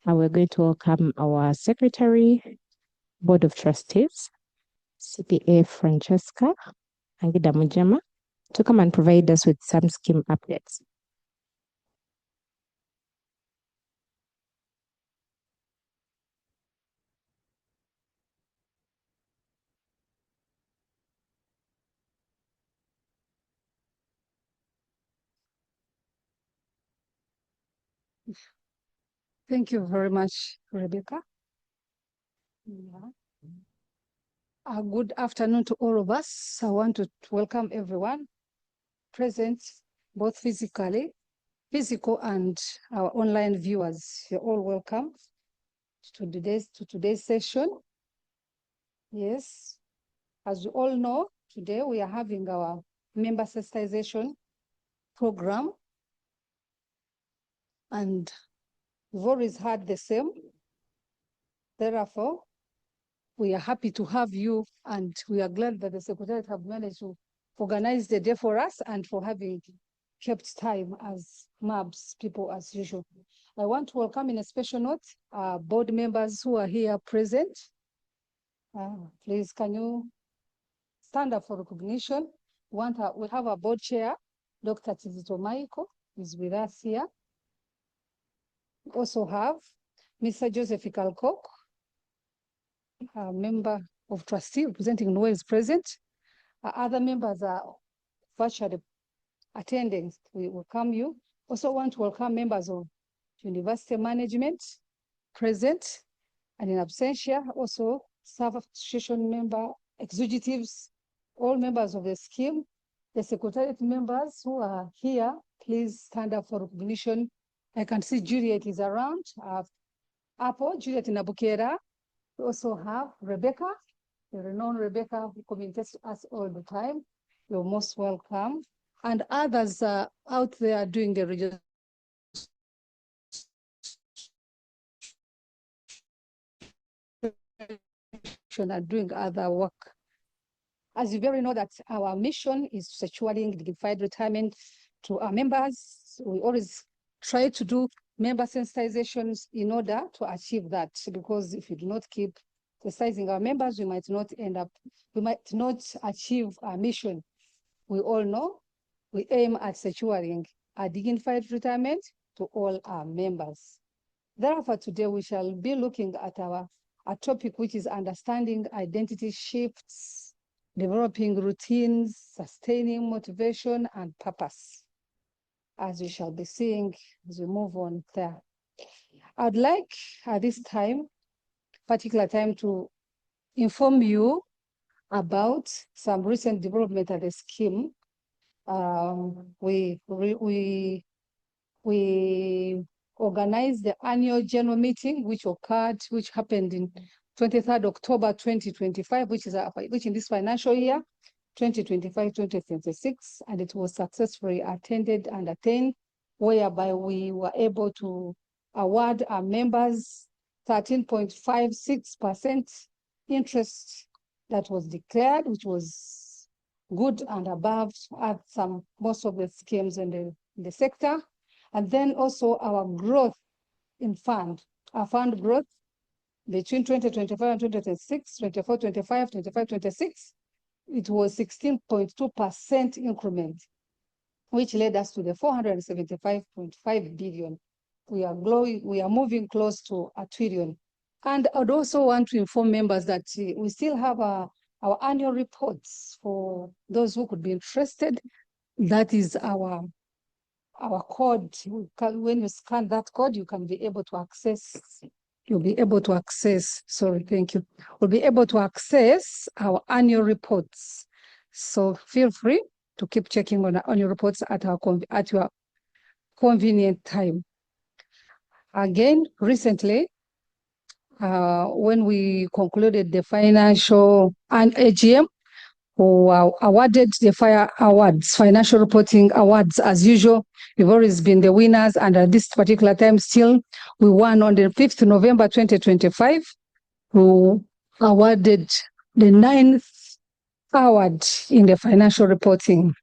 And we're going to welcome our Secretary, Board of Trustees, CPA Francesca Angida Mujama, to come and provide us with some scheme updates. Thank you very much, Rebecca. Yeah. Good afternoon to all of us. I want to welcome everyone present, both physical and our online viewers. You're all welcome to today's session. Yes, as you all know, today we are having our member sensitization program, and we've always had the same. Therefore, we are happy to have you, and we are glad that the Secretariat have managed to organize the day for us and for having kept time as MURBS people as usual. I want to welcome in a special note board members who are here present. Please, can you stand up for recognition? We have our board chair, Dr. Tizito Michael, is with us here. We also have Mr. Joseph Ikalkok, a member of trustee representing NOE is present. Other members are virtually attending. We welcome you. Also want to welcome members of university management present, and in absentia, also staff association member, executives, all members of the scheme. The secretariat members who are here, please stand up for recognition. I can see Juliet is around. Apple, Juliet Nabukera. We also have Rebecca, the renowned Rebecca, who commentates to us all the time. You're most welcome. And others out there doing the registration are doing other work. As you very know that our mission is securing dignified retirement to our members. We always try to do member sensitizations in order to achieve that, because if we do not keep sensitizing our members, we might not achieve our mission. We all know we aim at securing a dignified retirement to all our members. Therefore, today we shall be looking at a topic which is understanding identity shifts, developing routines, sustaining motivation and purpose, as we shall be seeing as we move on there. I'd like at this particular time, to inform you about some recent development at the scheme. We organized the annual general meeting, which happened in 23rd October 2025, which in this financial year, 2025-2026, and it was successfully attended and attained, whereby we were able to award our members 13.56% interest that was declared, which was good and above most of the schemes in the sector. And then also our growth in our fund growth between 2025 and 2026, 24-25, 25-26, it was 16.2% increment, which led us to the 475.5 billion. We are moving close to $1 trillion. And I'd also want to inform members that we still have our annual reports for those who could be interested. That is our code. When you scan that code, you can be able to access. You'll be able to access. Sorry, thank you. We'll be able to access our annual reports. So feel free to keep checking on our annual reports at your convenient time. Again, recently, when we concluded the financial and AGM, who awarded the financial reporting awards as usual. We've always been the winners, and at this particular time still, we won on the 5th November 2025, who awarded the 9th award in the financial reporting.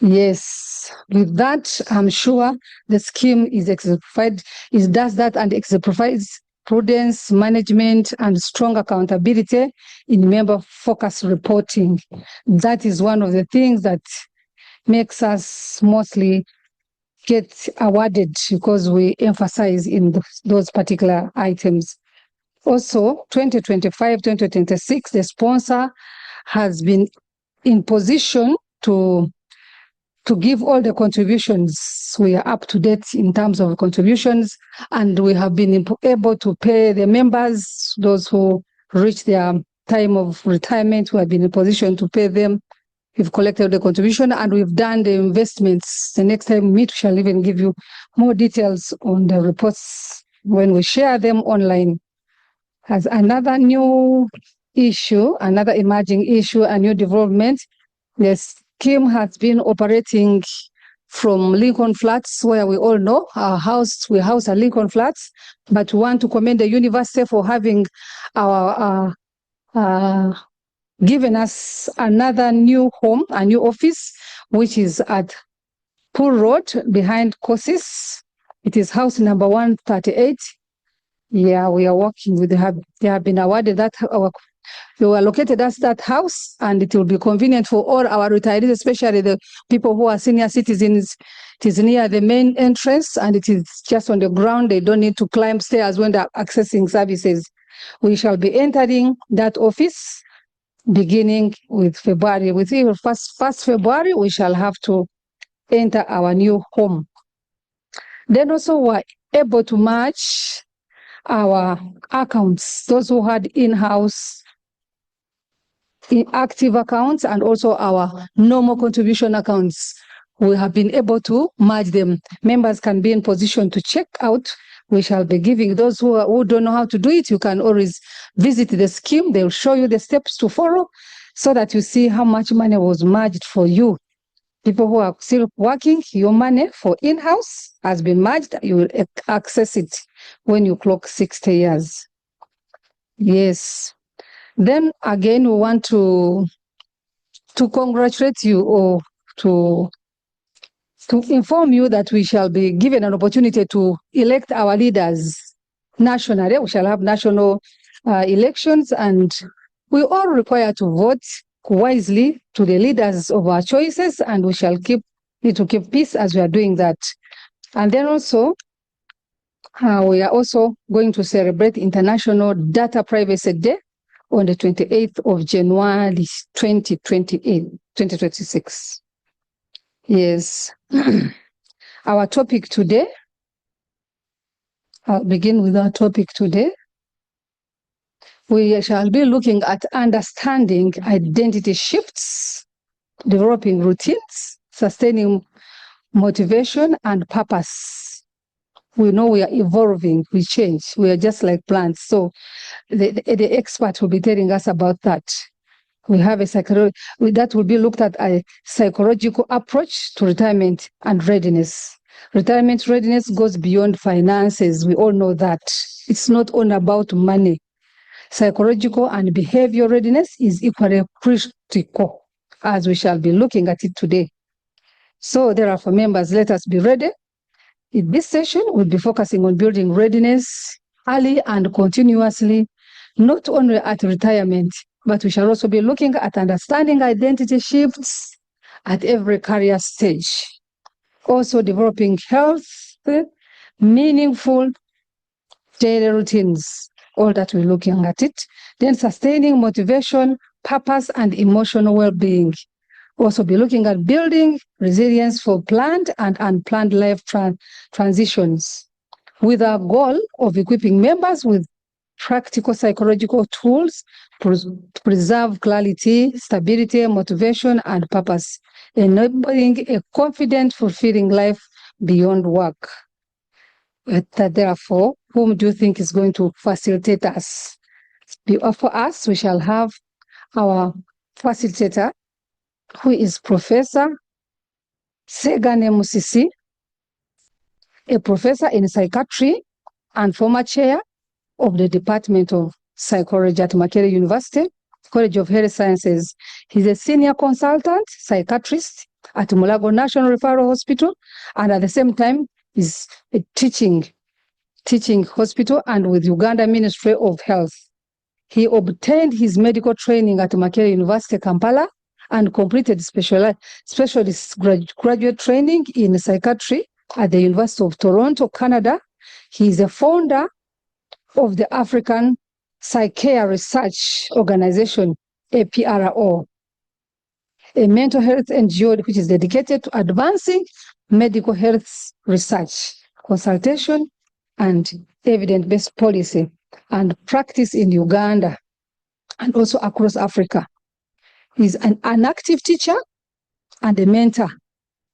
Yes, with that, I'm sure the scheme is exemplified, it does that and exemplifies prudence, management, and strong accountability in member-focused reporting. That is one of the things that makes us mostly get awarded because we emphasize in those particular items. Also, 2025-2026, the sponsor has been in position to give all the contributions. We are up to date in terms of contributions, and we have been able to pay the members, those who reach their time of retirement, we have been in position to pay them. We've collected the contribution and we've done the investments. The next time we meet, we shall even give you more details on the reports when we share them online. As another new issue, another emerging issue, a new development, the scheme has been operating from Lincoln Flats, where we all know we house at Lincoln Flats, but we want to commend the university for having given us another new home, a new office, which is at Pool Road behind courses. It is house number 138. Yeah, we are working with, they have been awarded that, they were located at that house, and it will be convenient for all our retirees, especially the people who are senior citizens. It is near the main entrance and it is just on the ground. They don't need to climb stairs when they're accessing services. We shall be entering that office beginning with February. Within 1st February, we shall have to enter our new home. Then also we're able to match our accounts, those who had in-house active accounts and also our normal contribution accounts. We have been able to merge them. Members can be in position to check out. We shall be giving those who don't know how to do it. You can always visit the scheme. They'll show you the steps to follow so that you see how much money was merged for you. People who are still working, your money for in-house has been merged. You will access it when you clock 60 years. Yes. Then again, we want to congratulate you or to inform you that we shall be given an opportunity to elect our leaders nationally. We shall have national elections, and we all require to vote wisely to the leaders of our choices, and we shall need to keep peace as we are doing that. And then also, we are also going to celebrate International Data Privacy Day on the 28th of January 2026. Yes. Our topic today, I'll begin with our topic today. We shall be looking at understanding identity shifts, developing routines, sustaining motivation and purpose. We know we are evolving, we change, we are just like plants. So the expert will be telling us about that. We have that will be looked at a psychological approach to retirement and readiness. Retirement readiness goes beyond finances. We all know that. It's not only about money. Psychological and behavioral readiness is equally critical, as we shall be looking at it today. So therefore, members, let us be ready. In this session, we'll be focusing on building readiness early and continuously, not only at retirement, but we shall also be looking at understanding identity shifts at every career stage. Also developing health, meaningful daily routines, all that we're looking at it. Then sustaining motivation, purpose, and emotional well-being. Also be looking at building resilience for planned and unplanned life transitions, with our goal of equipping members with practical psychological tools to preserve clarity, stability, motivation, and purpose, enabling a confident, fulfilling life beyond work. Therefore, whom do you think is going to facilitate us? For us, we shall have our facilitator, who is Professor Seggane Musisi, a professor in psychiatry and former chair of the Department of Psychology at Makerere University, College of Health Sciences. He's a senior consultant, psychiatrist, at Mulago National Referral Hospital, and at the same time is a teaching hospital and with Uganda Ministry of Health. He obtained his medical training at Makerere University, Kampala, and completed specialist graduate training in psychiatry at the University of Toronto, Canada. He is a founder of the African Psychia Research Organization, APRO, a mental health NGO which is dedicated to advancing medical health research, consultation, and evidence-based policy and practice in Uganda and also across Africa. He's an active teacher and a mentor.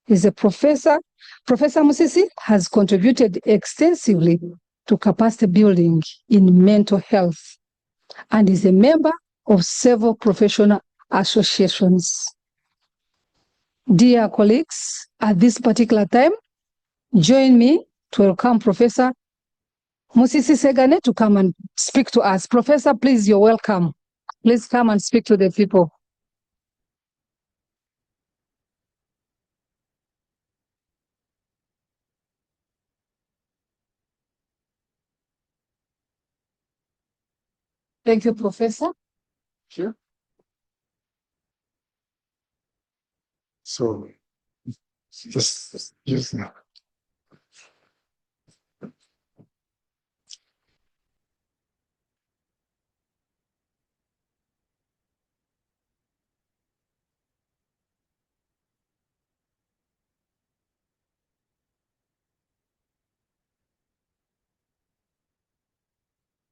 He's a professor. Professor Musisi has contributed extensively to capacity building in mental health and is a member of several professional associations. Dear colleagues, at this particular time, join me to welcome Professor Musisi Seggane to come and speak to us. Professor, please, you're welcome. Please come and speak to the people. Thank you, Professor. Sure. So, just now.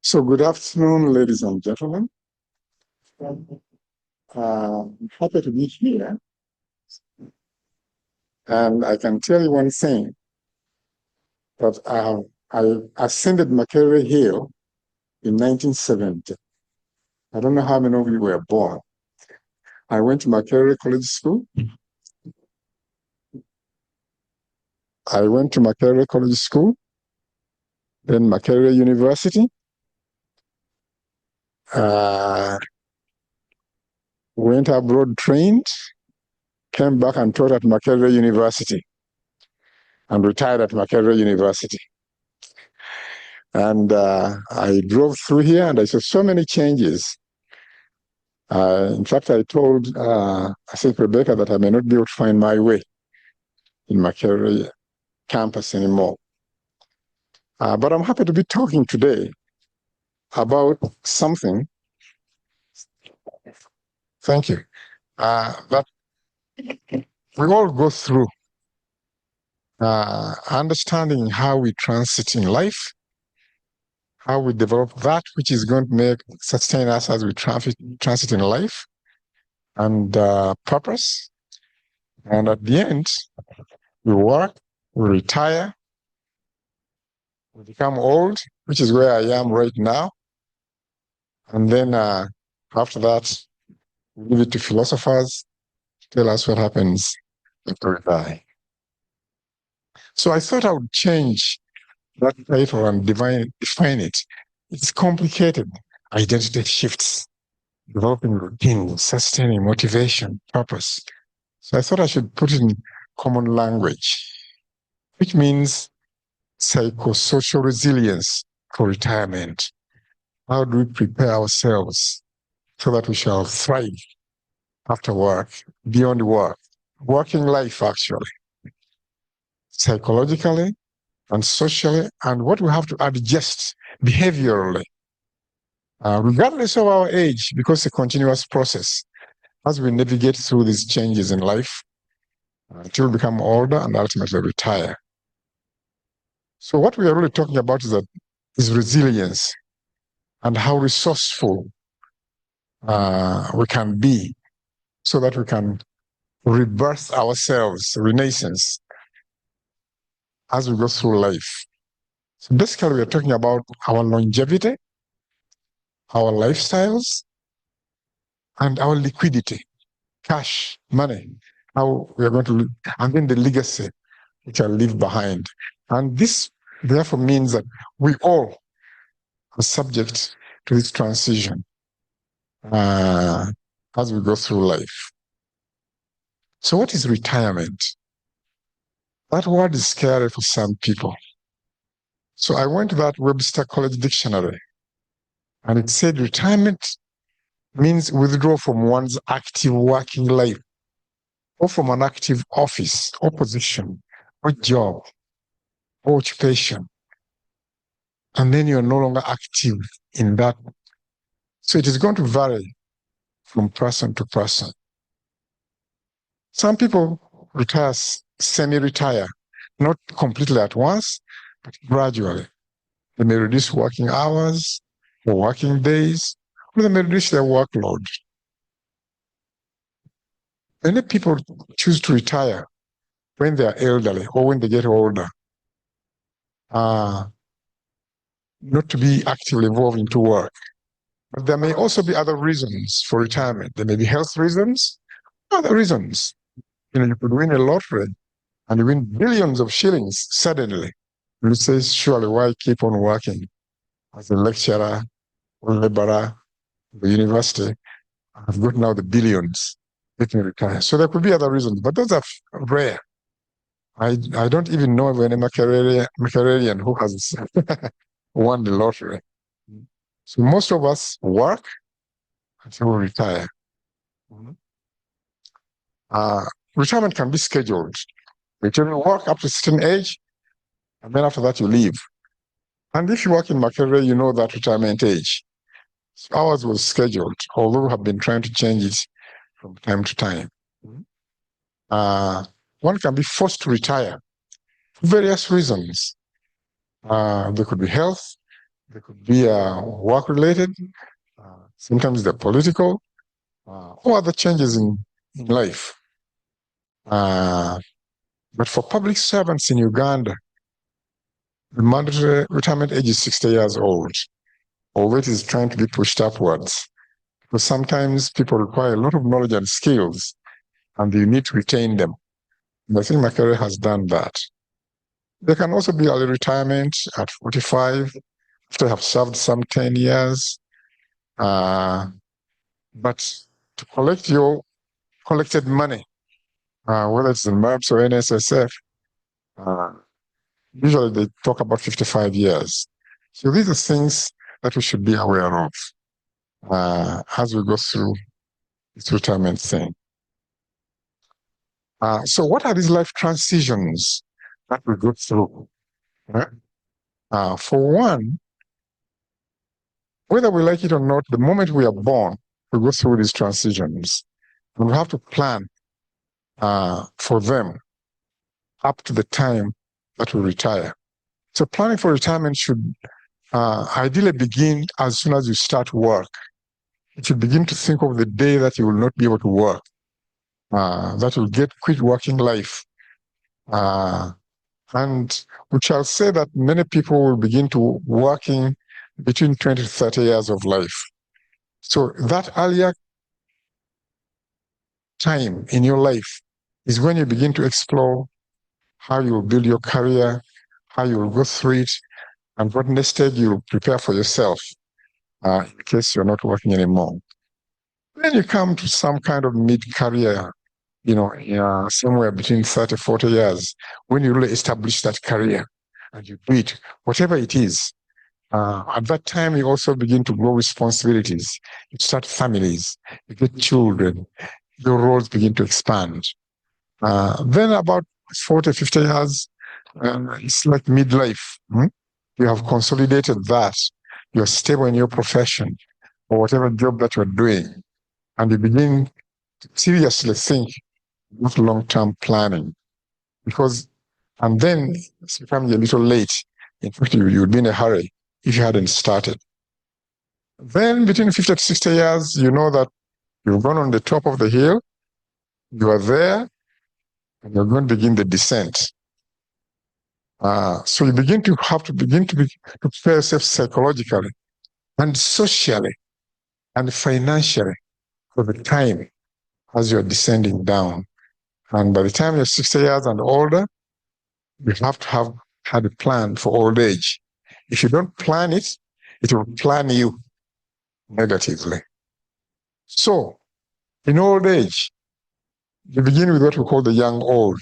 So, good afternoon, ladies and gentlemen. I'm happy to be here. And I can tell you one thing, that I ascended Makerere Hill in 1970. I don't know how many of you were born. I went to Makerere College School. Then Makerere University. Went abroad, trained, came back and taught at Makerere University, and retired at Makerere University. And I drove through here and I saw so many changes. In fact, I said to Rebecca that I may not be able to find my way in Makerere campus anymore. But I'm happy to be talking today about something. Thank you. That we all go through, understanding how we transit in life, how we develop that which is going to sustain us as we transit in life, and purpose. And at the end, we work, we retire, we become old, which is where I am right now. And then after that, we leave it to philosophers to tell us what happens after we die. So I thought I would change that title and define it. It's complicated. Identity shifts, developing routine, sustaining motivation, purpose. So I thought I should put it in common language, which means psychosocial resilience for retirement. How do we prepare ourselves so that we shall thrive after work, beyond work, working life actually, psychologically and socially, and what we have to adjust behaviorally, regardless of our age, because it's a continuous process as we navigate through these changes in life until we become older and ultimately retire. So what we are really talking about is resilience and how resourceful we can be so that we can rebirth ourselves, renaissance, as we go through life. So basically, we are talking about our longevity, our lifestyles, and our liquidity, cash, money, how we are going to live, and then the legacy which I leave behind. And this therefore means that we all are subject to this transition as we go through life. So what is retirement? That word is scary for some people. So I went to that Webster College Dictionary, and it said retirement means withdraw from one's active working life, or from an active office, or position, or job, or occupation. And then you're no longer active in that. So it is going to vary from person to person. Some people retire, semi-retire, not completely at once, but gradually. They may reduce working hours or working days, or they may reduce their workload. Many people choose to retire when they are elderly or when they get older, not to be actively involved into work. But there may also be other reasons for retirement. There may be health reasons, other reasons. You could win a lottery and you win billions of shillings suddenly. And you say, surely, why keep on working as a lecturer or laborer at the university? I've got now the billions. Let me retire. So there could be other reasons, but those are rare. I don't even know of any Machiavellian who has won the lottery. So most of us work until we retire. Retirement can be scheduled. You work up to a certain age, and then after that you leave. And if you work in Makerere, you know that retirement age. So ours was scheduled, although we have been trying to change it from time to time. One can be forced to retire for various reasons. There could be health, there could be work-related, sometimes they're political, or other changes in life. But for public servants in Uganda, the mandatory retirement age is 60 years old, although it is trying to be pushed upwards. Because sometimes people require a lot of knowledge and skills, and you need to retain them. And I think Makerere has done that. There can also be early retirement at 45, after you have served some 10 years. But to collect your collected money, whether it's in MURBS or NSSF, usually they talk about 55 years. So these are things that we should be aware of as we go through this retirement thing. So what are these life transitions that we go through? For one, whether we like it or not, the moment we are born, we go through these transitions. And we have to plan for them up to the time that we retire. So planning for retirement should ideally begin as soon as you start work. You should begin to think of the day that you will not be able to work, that you'll quit working life. And we shall say that many people will begin to working between 20 to 30 years of life. So that earlier time in your life is when you begin to explore how you will build your career, how you will go through it, and what next stage you will prepare for yourself in case you're not working anymore. Then you come to some kind of mid-career, somewhere between 30, 40 years, when you really establish that career and you do it, whatever it is. At that time, you also begin to grow responsibilities. You start families, you get children, your roles begin to expand. Then about 40, 50 years, it's like midlife. You have consolidated that. You're stable in your profession or whatever job that you're doing. And you begin to seriously think about long-term planning. And then it's becoming a little late. In fact, you'd be in a hurry if you hadn't started. Then between 50 to 60 years, you know that you've gone on the top of the hill, you are there, and you're going to begin the descent. So you begin to prepare yourself psychologically and socially and financially for the time as you're descending down. And by the time you're 60 years and older, you have to have had a plan for old age. If you don't plan it, it will plan you negatively. So, in old age, you begin with what we call the young old.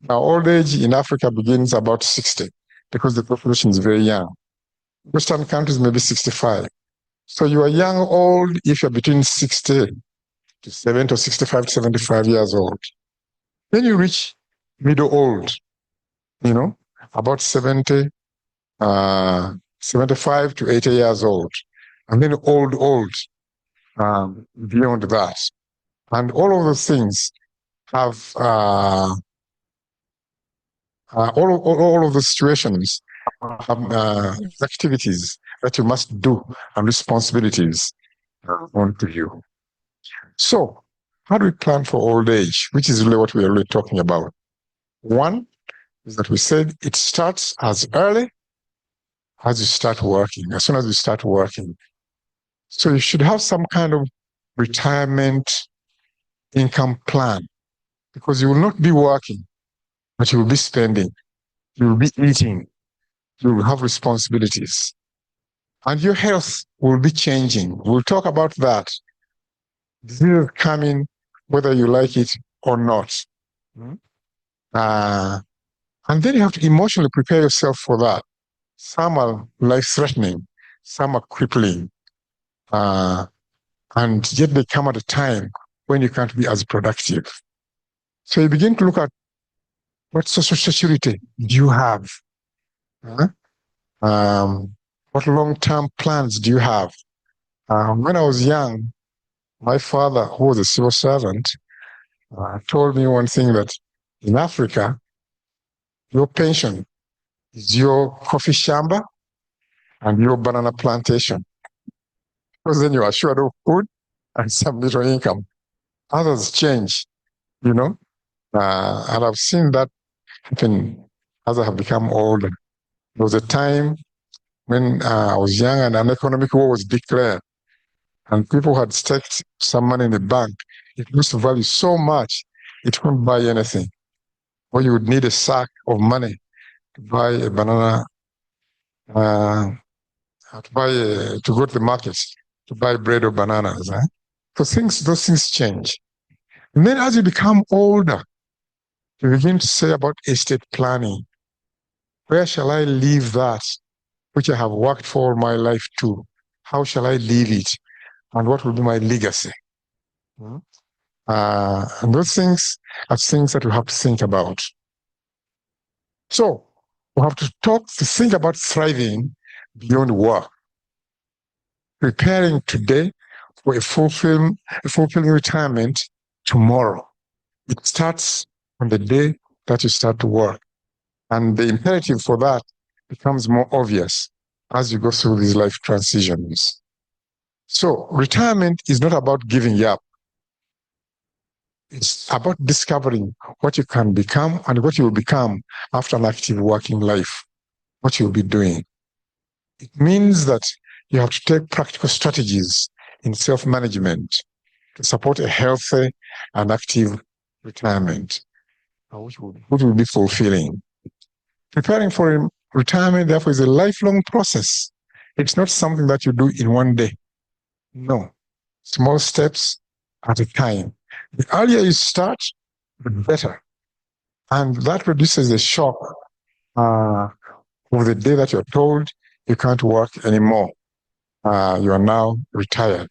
Now, old age in Africa begins about 60 because the population is very young. Western countries maybe 65. So you are young old if you're between 60 to 70 or 65 to 75 years old. Then you reach middle old, about 70, 75 to 80 years old. And then old, beyond that. And all of those things have, all of the situations have activities that you must do and responsibilities onto you. So, how do we plan for old age, which is really what we're really talking about? One is that we said it starts as early as you start working, as soon as you start working. So you should have some kind of retirement income plan, because you will not be working, but you will be spending, you will be eating, you will have responsibilities, and your health will be changing. We'll talk about that. Diseases coming, whether you like it or not. And then you have to emotionally prepare yourself for that. Some are life-threatening, some are crippling, and yet they come at a time when you can't be as productive. So you begin to look at what social security do you have? What long-term plans do you have? When I was young, my father, who was a civil servant, told me one thing, that in Africa, your pension is your coffee shamba and your banana plantation. Because then you are assured of food and some little income. Others change, and I've seen that happen as I have become older. There was a time when I was young and an economic war was declared, and people had staked some money in the bank. It used to value so much, it couldn't buy anything. Or you would need a sack of money to buy a banana, to go to the market to buy bread or bananas. So those things change. And then as you become older, you begin to say about estate planning. Where shall I leave that which I have worked for my life to? How shall I leave it? And what will be my legacy? And those things are things that we have to think about. So we have to think about thriving beyond work, preparing today for a fulfilling retirement tomorrow. It starts on the day that you start to work. And the imperative for that becomes more obvious as you go through these life transitions. So retirement is not about giving up. It's about discovering what you can become and what you will become after an active working life, what you'll be doing. It means that you have to take practical strategies in self-management to support a healthy and active retirement, which will be fulfilling. Preparing for retirement, therefore, is a lifelong process. It's not something that you do in one day. No, small steps at a time. The earlier you start, the better. And that reduces the shock of the day that you're told you can't work anymore. You are now retired.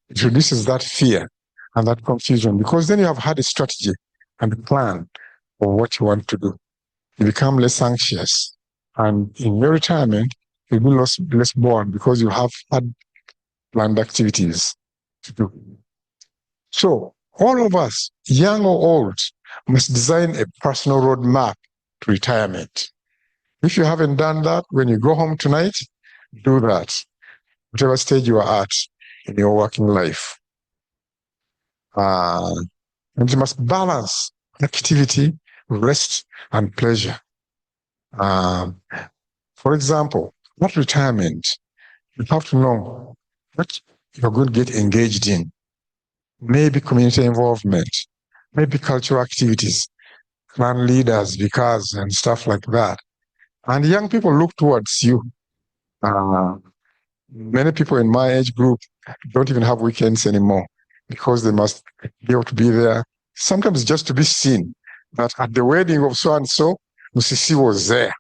It reduces that fear and that confusion, because then you have had a strategy and a plan for what you want to do. You become less anxious. And in your retirement, you'll be less bored because you have had planned activities to do. So all of us, young or old, must design a personal roadmap to retirement. If you haven't done that, when you go home tonight, do that, whatever stage you are at in your working life. And you must balance activity, rest, and pleasure. For example, at retirement, you have to know what you're going to get engaged in. Maybe community involvement, maybe cultural activities, clan leaders, because and stuff like that. And young people look towards you. Many people in my age group don't even have weekends anymore. because they must be able to be there, sometimes just to be seen. That at the wedding of so-and-so, Musisi was there,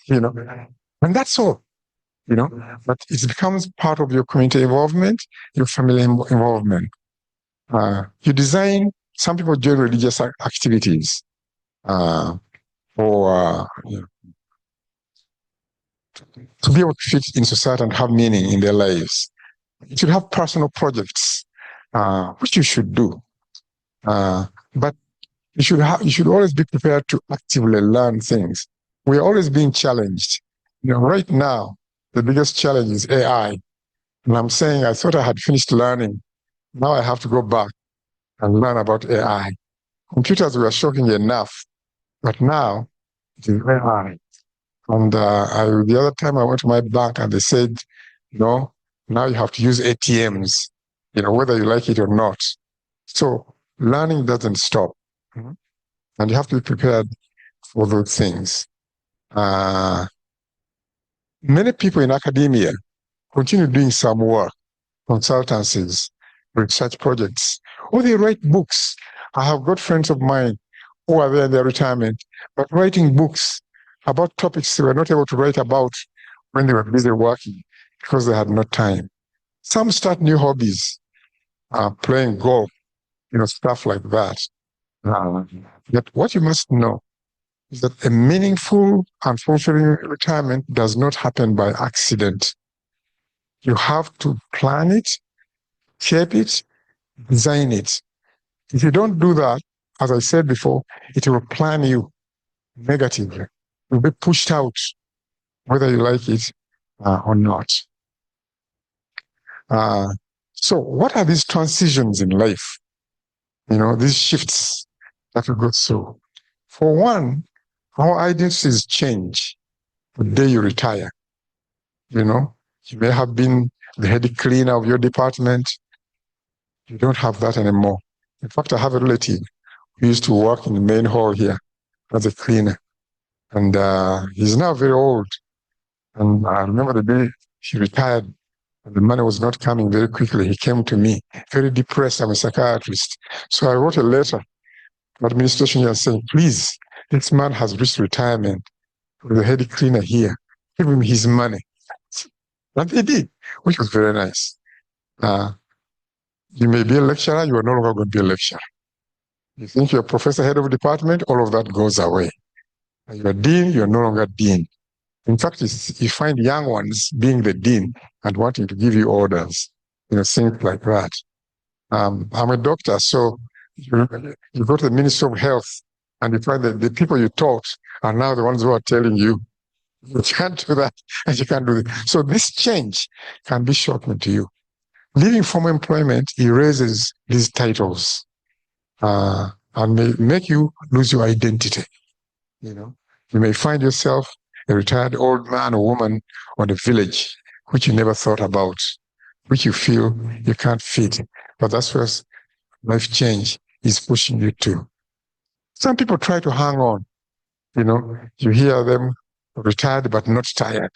and that's all, but it becomes part of your community involvement, your family involvement. You design, some people join religious activities or to be able to fit in society and have meaning in their lives. You should have personal projects, which you should do. But you should always be prepared to actively learn things. We're always being challenged. Right now, the biggest challenge is AI. And I'm saying, I thought I had finished learning. Now I have to go back and learn about AI. Computers were shocking enough, but now it is AI. And the other time I went to my bank and they said, now you have to use ATMs, whether you like it or not. So learning doesn't stop. And you have to be prepared for those things. Many people in academia continue doing some work, consultancies, research projects, or they write books. I have got friends of mine who are there in their retirement, but writing books about topics they were not able to write about when they were busy working because they had no time. Some start new hobbies, playing golf, stuff like that. Yet what you must know is that a meaningful and fulfilling retirement does not happen by accident. You have to plan it, shape it, design it. If you don't do that, as I said before, it will plan you negatively. You'll be pushed out, whether you like it or not. So what are these transitions in life? These shifts that we go through. For one, our identities change the day you retire. You may have been the head cleaner of your department. You don't have that anymore. In fact, I have a relative who used to work in the main hall here as a cleaner. And he's now very old. And I remember the day he retired, and the money was not coming very quickly. He came to me, very depressed. I'm a psychiatrist. So I wrote a letter to administration here saying, please, this man has reached retirement. The head cleaner here, give him his money. And they did, which was very nice. You may be a lecturer, you are no longer going to be a lecturer. You think you're a professor, head of a department, all of that goes away. And you're dean, you're no longer dean. In fact, you find young ones being the dean and wanting to give you orders, things like that. I'm a doctor, so you go to the Ministry of Health and you find that the people you taught are now the ones who are telling you, you can't do that and you can't do that. So this change can be shocking to you. Leaving formal employment erases these titles and may make you lose your identity. You may find yourself a retired old man or woman on a village, which you never thought about, which you feel you can't fit. But that's where life change is pushing you to. Some people try to hang on. You hear them retired but not tired.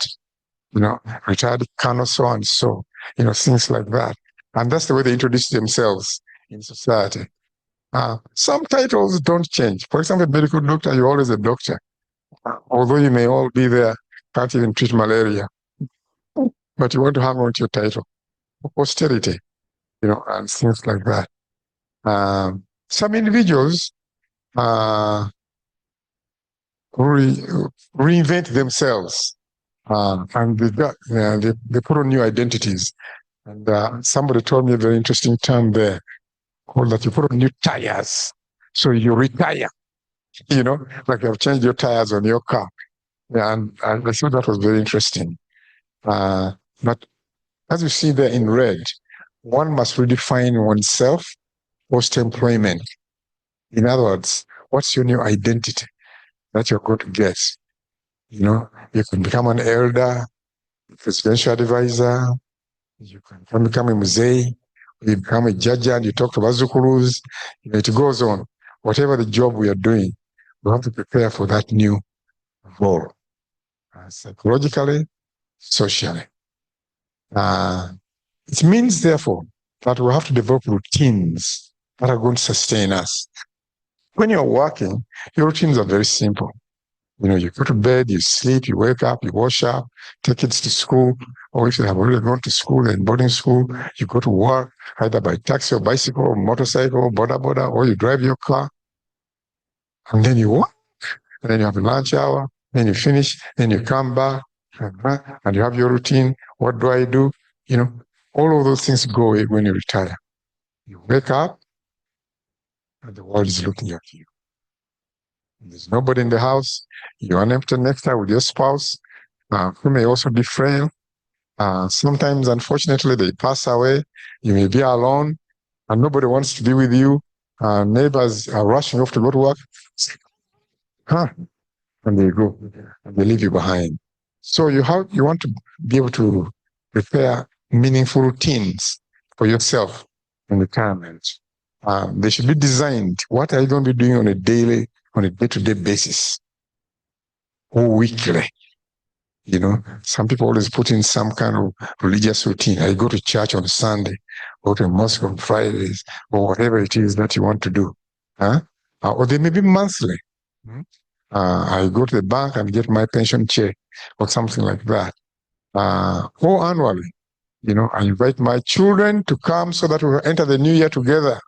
Retired colonel so and so. Things like that. And that's the way they introduce themselves in society. Some titles don't change. For example, medical doctor, you're always a doctor. Although you may all be there, can't even treat malaria. But you want to hang on to your title. Posterity, and things like that. Some individuals reinvent themselves and they put on new identities. And somebody told me a very interesting term there, called that you put on new tires. So you retire, like you have changed your tires on your car. Yeah, and I thought that was very interesting. But as you see there in red, one must redefine oneself post-employment. In other words, what's your new identity that you're going to get? You can become an elder, presidential advisor, you can become a muzee, you become a judge and you talk to bazukulus, it goes on. Whatever the job we are doing, we have to prepare for that new role, psychologically, socially. It means, therefore, that we have to develop routines that are going to sustain us. When you're working, your routines are very simple. You go to bed, you sleep, you wake up, you wash up, take kids to school, or if you have already gone to school and boarding school, you go to work either by taxi or bicycle or motorcycle, boda, or you drive your car, and then you work, and then you have a lunch hour, then you finish, then you come back, and you have your routine. What do I do? All of those things go away when you retire. You wake up, and the world is looking at you. There's nobody in the house. You're an empty nester with your spouse, who may also be frail. Sometimes, unfortunately, they pass away. You may be alone, and nobody wants to be with you. Neighbors are rushing off to go to work. And they go, and they leave you behind. So you want to be able to prepare meaningful routines for yourself in retirement. They should be designed. What are you going to be doing on a day-to-day basis or weekly? Some people always put in some kind of religious routine. I go to church on Sunday, go to a mosque on Fridays, or whatever it is that you want to do. Or they may be monthly. I go to the bank and get my pension check or something like that. Or annually. I invite my children to come so that we'll enter the new year together.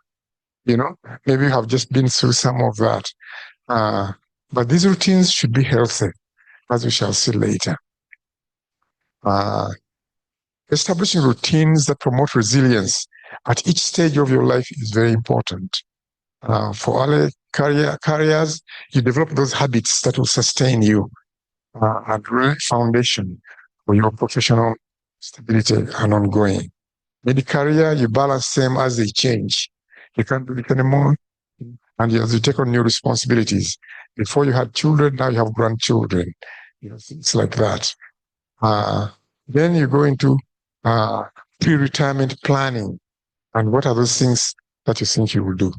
Maybe you have just been through some of that. But these routines should be healthy, as we shall see later. Establishing routines that promote resilience at each stage of your life is very important. For early careers, you develop those habits that will sustain you and lay foundation for your professional stability and ongoing. Mid-career, you balance them as they change. You can't do it anymore, and as you take on new responsibilities. Before you had children, now you have grandchildren. Things like that. Then you go into pre-retirement planning, and what are those things that you think you will do?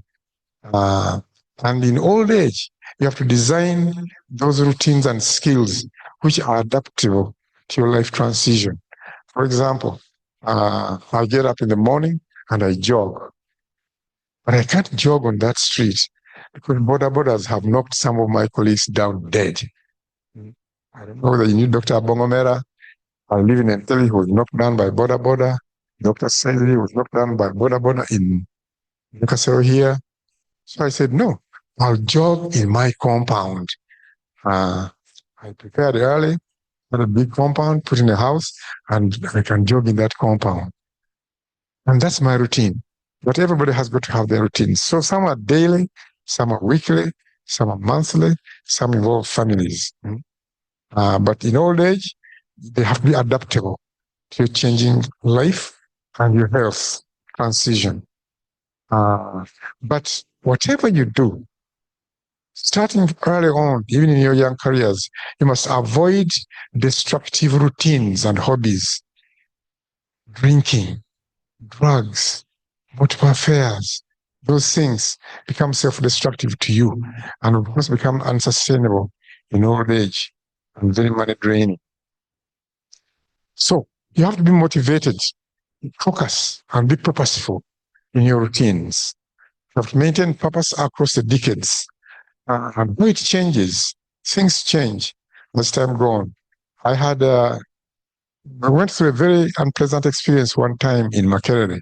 And in old age, you have to design those routines and skills which are adaptable to your life transition. For example, I get up in the morning and I jog. But I can't jog on that street because borders have knocked some of my colleagues down dead. I don't know whether you knew Dr. Bongomera. I live in Entebbe, who was knocked down by border. Dr. Seggane was knocked down by border in Newcastle here. So I said, no, I'll jog in my compound. I prepared early, had a big compound, put in a house, and I can jog in that compound. And that's my routine. But everybody has got to have their routines. So some are daily, some are weekly, some are monthly, some involve families. But in old age, they have to be adaptable to your changing life and your health transition. But whatever you do, starting early on, even in your young careers, you must avoid destructive routines and hobbies. Drinking, drugs, multiple affairs, those things become self-destructive to you and of course become unsustainable in old age and very money draining. So you have to be motivated, focus, and be purposeful in your routines. You have to maintain purpose across the decades. And though it changes, things change as time goes on. I went through a very unpleasant experience one time in Makerere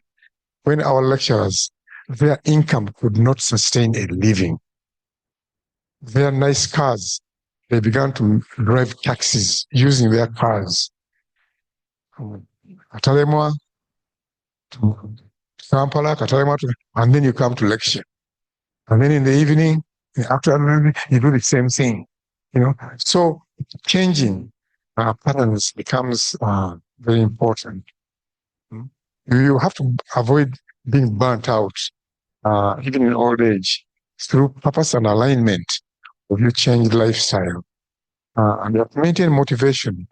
when our lecturers, their income could not sustain a living. Their nice cars, they began to drive taxis using their cars. Katalemwa to Kampala, Katalemwa to, and then you come to lecture. And then in the evening, after you do the same thing. So changing patterns becomes very important. You have to avoid being burnt out, even in old age, through purpose and alignment of your changed lifestyle. And you have to maintain motivation.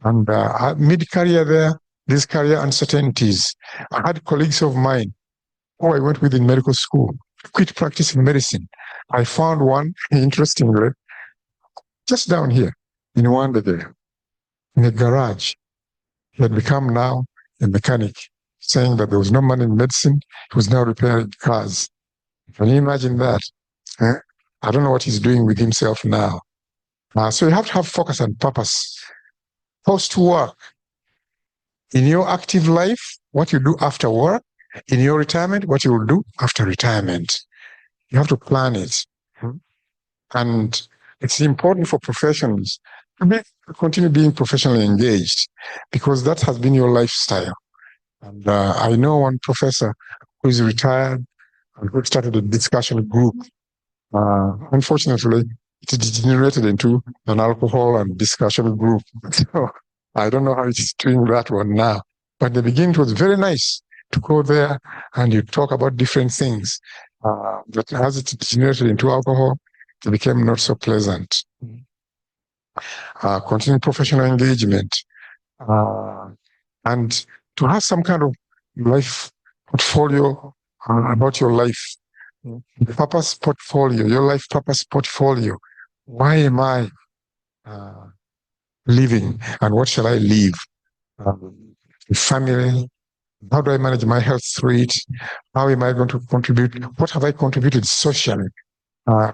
And mid-career there, these career uncertainties. I had colleagues of mine who I went with in medical school, quit practicing medicine. I found one, interestingly, just down here in Wanda there, in a garage. He had become now a mechanic. saying that there was no money in medicine. He was now repairing cars. Can you imagine that? I don't know what he's doing with himself now. So you have to have focus and purpose. Post-work, in your active life, what you do after work, in your retirement, what you will do after retirement. You have to plan it. And it's important for professionals to continue being professionally engaged, because that has been your lifestyle. And I know one professor who is retired and who started a discussion group. Unfortunately, it degenerated into an alcohol and discussion group. So I don't know how it's doing that one now. But in the beginning, it was very nice to go there and you talk about different things. But as it degenerated into alcohol, it became not so pleasant. Continuing professional engagement, and to have some kind of life portfolio about your life. The purpose portfolio, your life purpose portfolio. Why am I living, and what shall I leave? Family. How do I manage my health through it? How am I going to contribute? What have I contributed socially,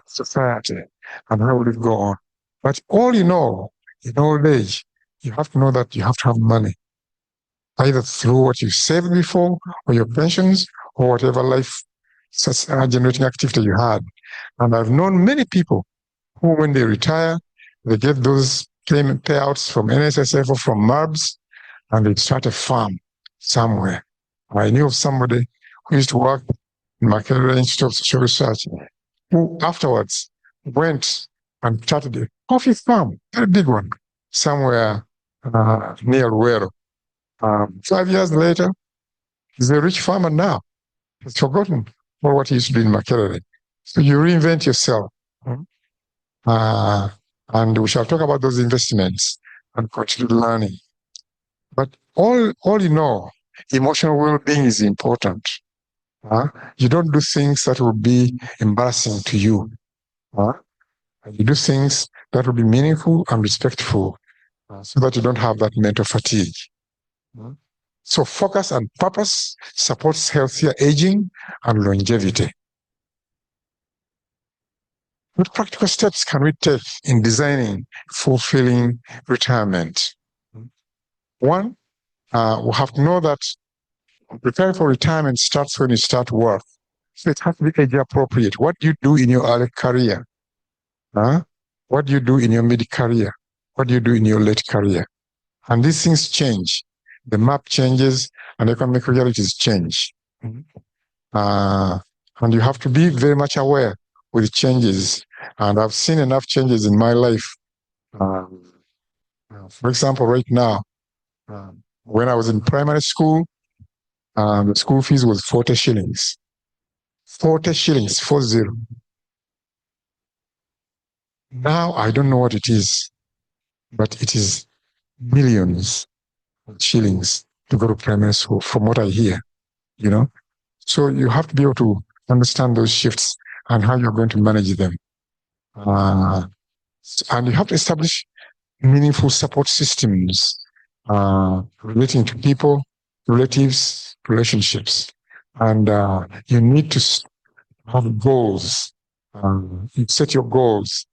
society, and how will it go on? But all in all, in old age, you have to know that you have to have money, either through what you saved before, or your pensions, or whatever life generating activity you had. And I've known many people who, when they retire, they get those payment payouts from NSSF or from MURBS, and they start a farm somewhere. I knew of somebody who used to work in Makerere Institute of Social Research, who afterwards went and started a coffee farm, very big one, somewhere near Ruero. 5 years later, he's a rich farmer now. He's forgotten for what he used to do in Makerere. So you reinvent yourself. And we shall talk about those investments and continue learning. But all in all, emotional well-being is important. You don't do things that will be embarrassing to you. You do things that will be meaningful and respectful, so that you don't have that mental fatigue. So focus and purpose supports healthier aging and longevity. What practical steps can we take in designing fulfilling retirement? One, we have to know that preparing for retirement starts when you start work. So it has to be age appropriate. What do you do in your early career? What do you do in your mid-career? What do you do in your late career? And these things change. The map changes and economic realities change. And you have to be very much aware with changes. And I've seen enough changes in my life. For example, right now, when I was in primary school, the school fees was 40 shillings. 40 shillings, 40. Now I don't know what it is, but it is millions of shillings to go to primary school, from what I hear, So you have to be able to understand those shifts and how you're going to manage them. And you have to establish meaningful support systems relating to people, relatives, relationships. And you need to have goals. You set your goals,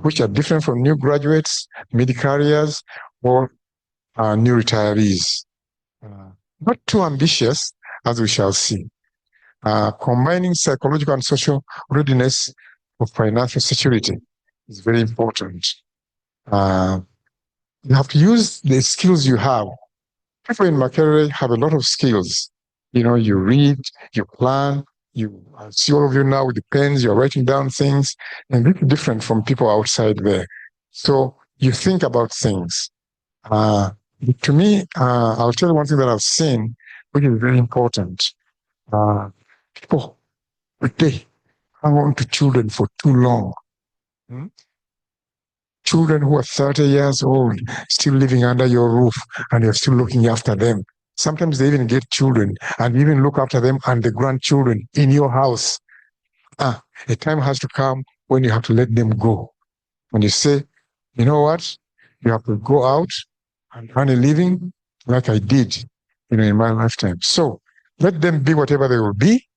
which are different from new graduates, mid-careers, or new retirees. Not too ambitious, as we shall see. Combining psychological and social readiness for financial security is very important. You have to use the skills you have. People in Makerere have a lot of skills. You read, you plan, I see all of you now with the pens, you're writing down things, and it's different from people outside there. So you think about things. To me, I'll tell you one thing that I've seen, which is very important. People, they hang on to children for too long. Children who are 30 years old, still living under your roof, and you're still looking after them. Sometimes they even get children and even look after them and the grandchildren in your house. A time has to come when you have to let them go. When you say, you know what, you have to go out and earn a living like I did in my lifetime. So let them be whatever they will be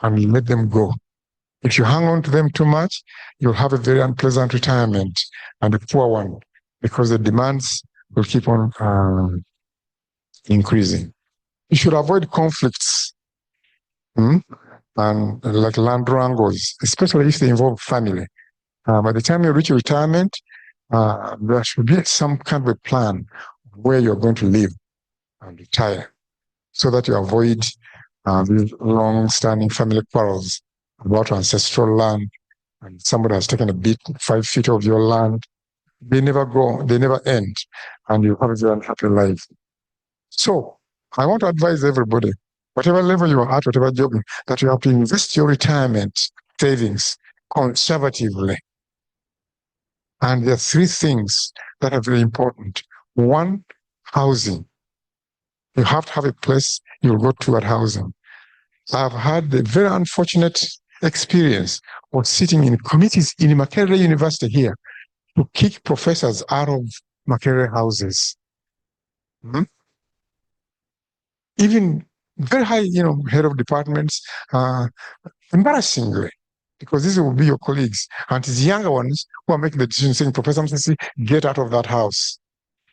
and let them go. If you hang on to them too much, you'll have a very unpleasant retirement and a poor one because the demands will keep on increasing. You should avoid conflicts and like land wrangles, especially if they involve family. By the time you reach retirement, there should be some kind of a plan where you're going to live and retire so that you avoid these long-standing family quarrels about ancestral land, and somebody has taken a bit 5 feet of your land. They never go, they never end, and you have a very unhappy life. So I want to advise everybody, whatever level you are at, whatever job, that you have to invest your retirement savings conservatively. And there are 3 things that are very important. 1, housing. You have to have a place you'll go to at housing. I've had the very unfortunate experience of sitting in committees in Makerere University here to kick professors out of Makerere houses. Even very high, head of departments, embarrassingly, because these will be your colleagues. And it's the younger ones who are making the decision saying, Professor Musisi, get out of that house.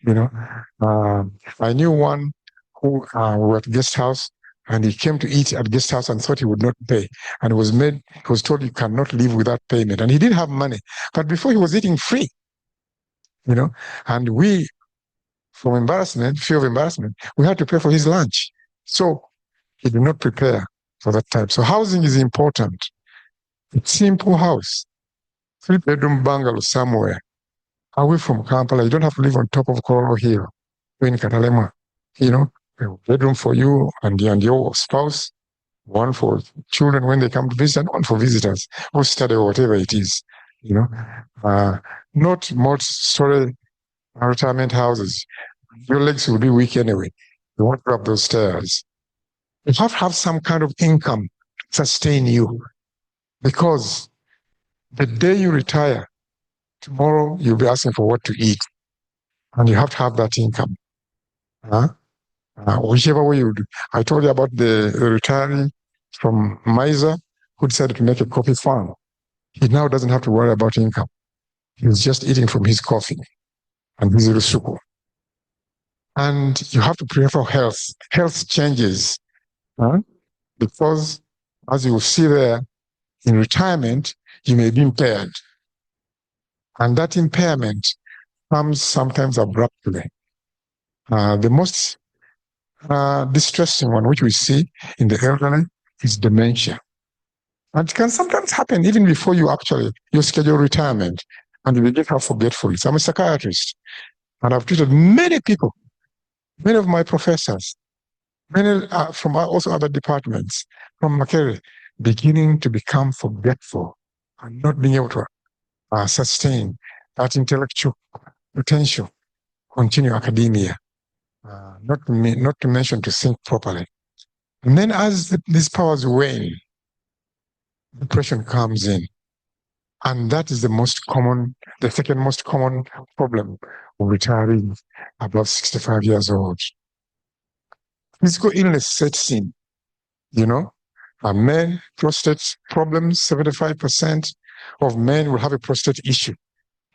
I knew one who were at guest house, and he came to eat at guest house and thought he would not pay. And he was told you cannot leave without payment. And he didn't have money. But before he was eating free, and we, from fear of embarrassment, we had to pay for his lunch. So he did not prepare for that time. So housing is important. A simple house, 3-bedroom bungalow somewhere, away from Kampala. You don't have to live on top of Kororo Hill, in Katalema. A bedroom for you and your spouse, one for children when they come to visit, and one for visitors who study or whatever it is. Not multi-story retirement houses. Your legs will be weak anyway. You won't go up those stairs. You have to have some kind of income to sustain you, because the day you retire, tomorrow you'll be asking for what to eat, and you have to have that income. Whichever way you do. I told you about the retiree from Miser who decided to make a coffee farm. He now doesn't have to worry about income. He's just eating from his coffee and his rusuku. And you have to prepare for health. Health changes. Because, as you will see there, in retirement, you may be impaired. And that impairment comes sometimes abruptly. The most distressing one, which we see in the elderly, is dementia. And it can sometimes happen even before you schedule retirement, and you begin to have forgetfulness. I'm a psychiatrist, and I've treated many people, many of my professors, many from also other departments, from Makerere, beginning to become forgetful and not being able to sustain that intellectual potential, continue academia. Not to mention to think properly. And then as these powers wane, depression comes in. And that is the second most common problem of retirees above 65 years old. Physical illness sets in, Men, prostate problems, 75% of men will have a prostate issue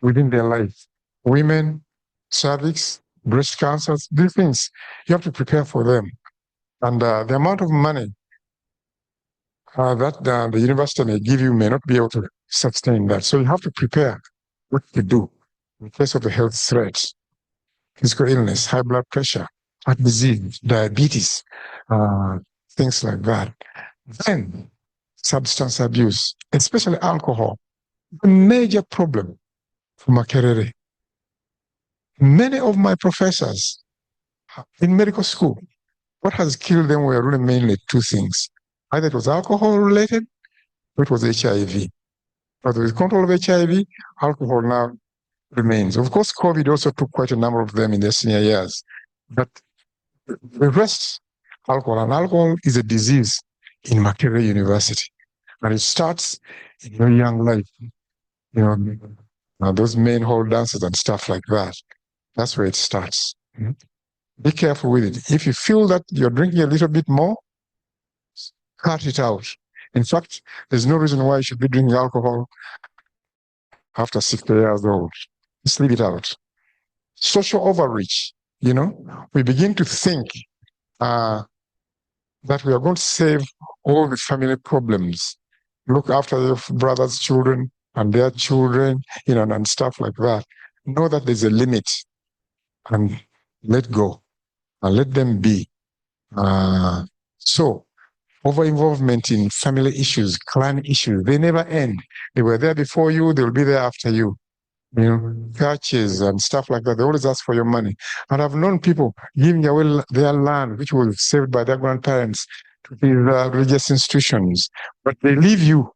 within their life. Women, cervix, breast cancers, these things, you have to prepare for them. And the amount of money that the university may give you may not be able to sustain that. So you have to prepare what to do in case of a health threat, physical illness, high blood pressure, heart disease, diabetes, things like that. Then substance abuse, especially alcohol, a major problem for Makerere. Many of my professors in medical school, what has killed them were really mainly 2 things. Either it was alcohol related, or it was HIV. But with control of HIV, alcohol now remains. Of course, COVID also took quite a number of them in their senior years. But the rest, alcohol. And alcohol is a disease in Makerere University. And it starts in your young life. Those main hall dances and stuff like that. That's where it starts. Be careful with it. If you feel that you're drinking a little bit more, cut it out. In fact, there's no reason why you should be drinking alcohol after 60 years old. Just leave it out. Social overreach, we begin to think that we are going to save all the family problems, look after your brother's children and their children, and stuff like that. Know that there's a limit and let go and let them be. So, over-involvement in family issues, clan issues, they never end. They were there before you, they'll be there after you. Churches and stuff like that, they always ask for your money. And I've known people giving away their land, which was saved by their grandparents, to these religious institutions, but they leave you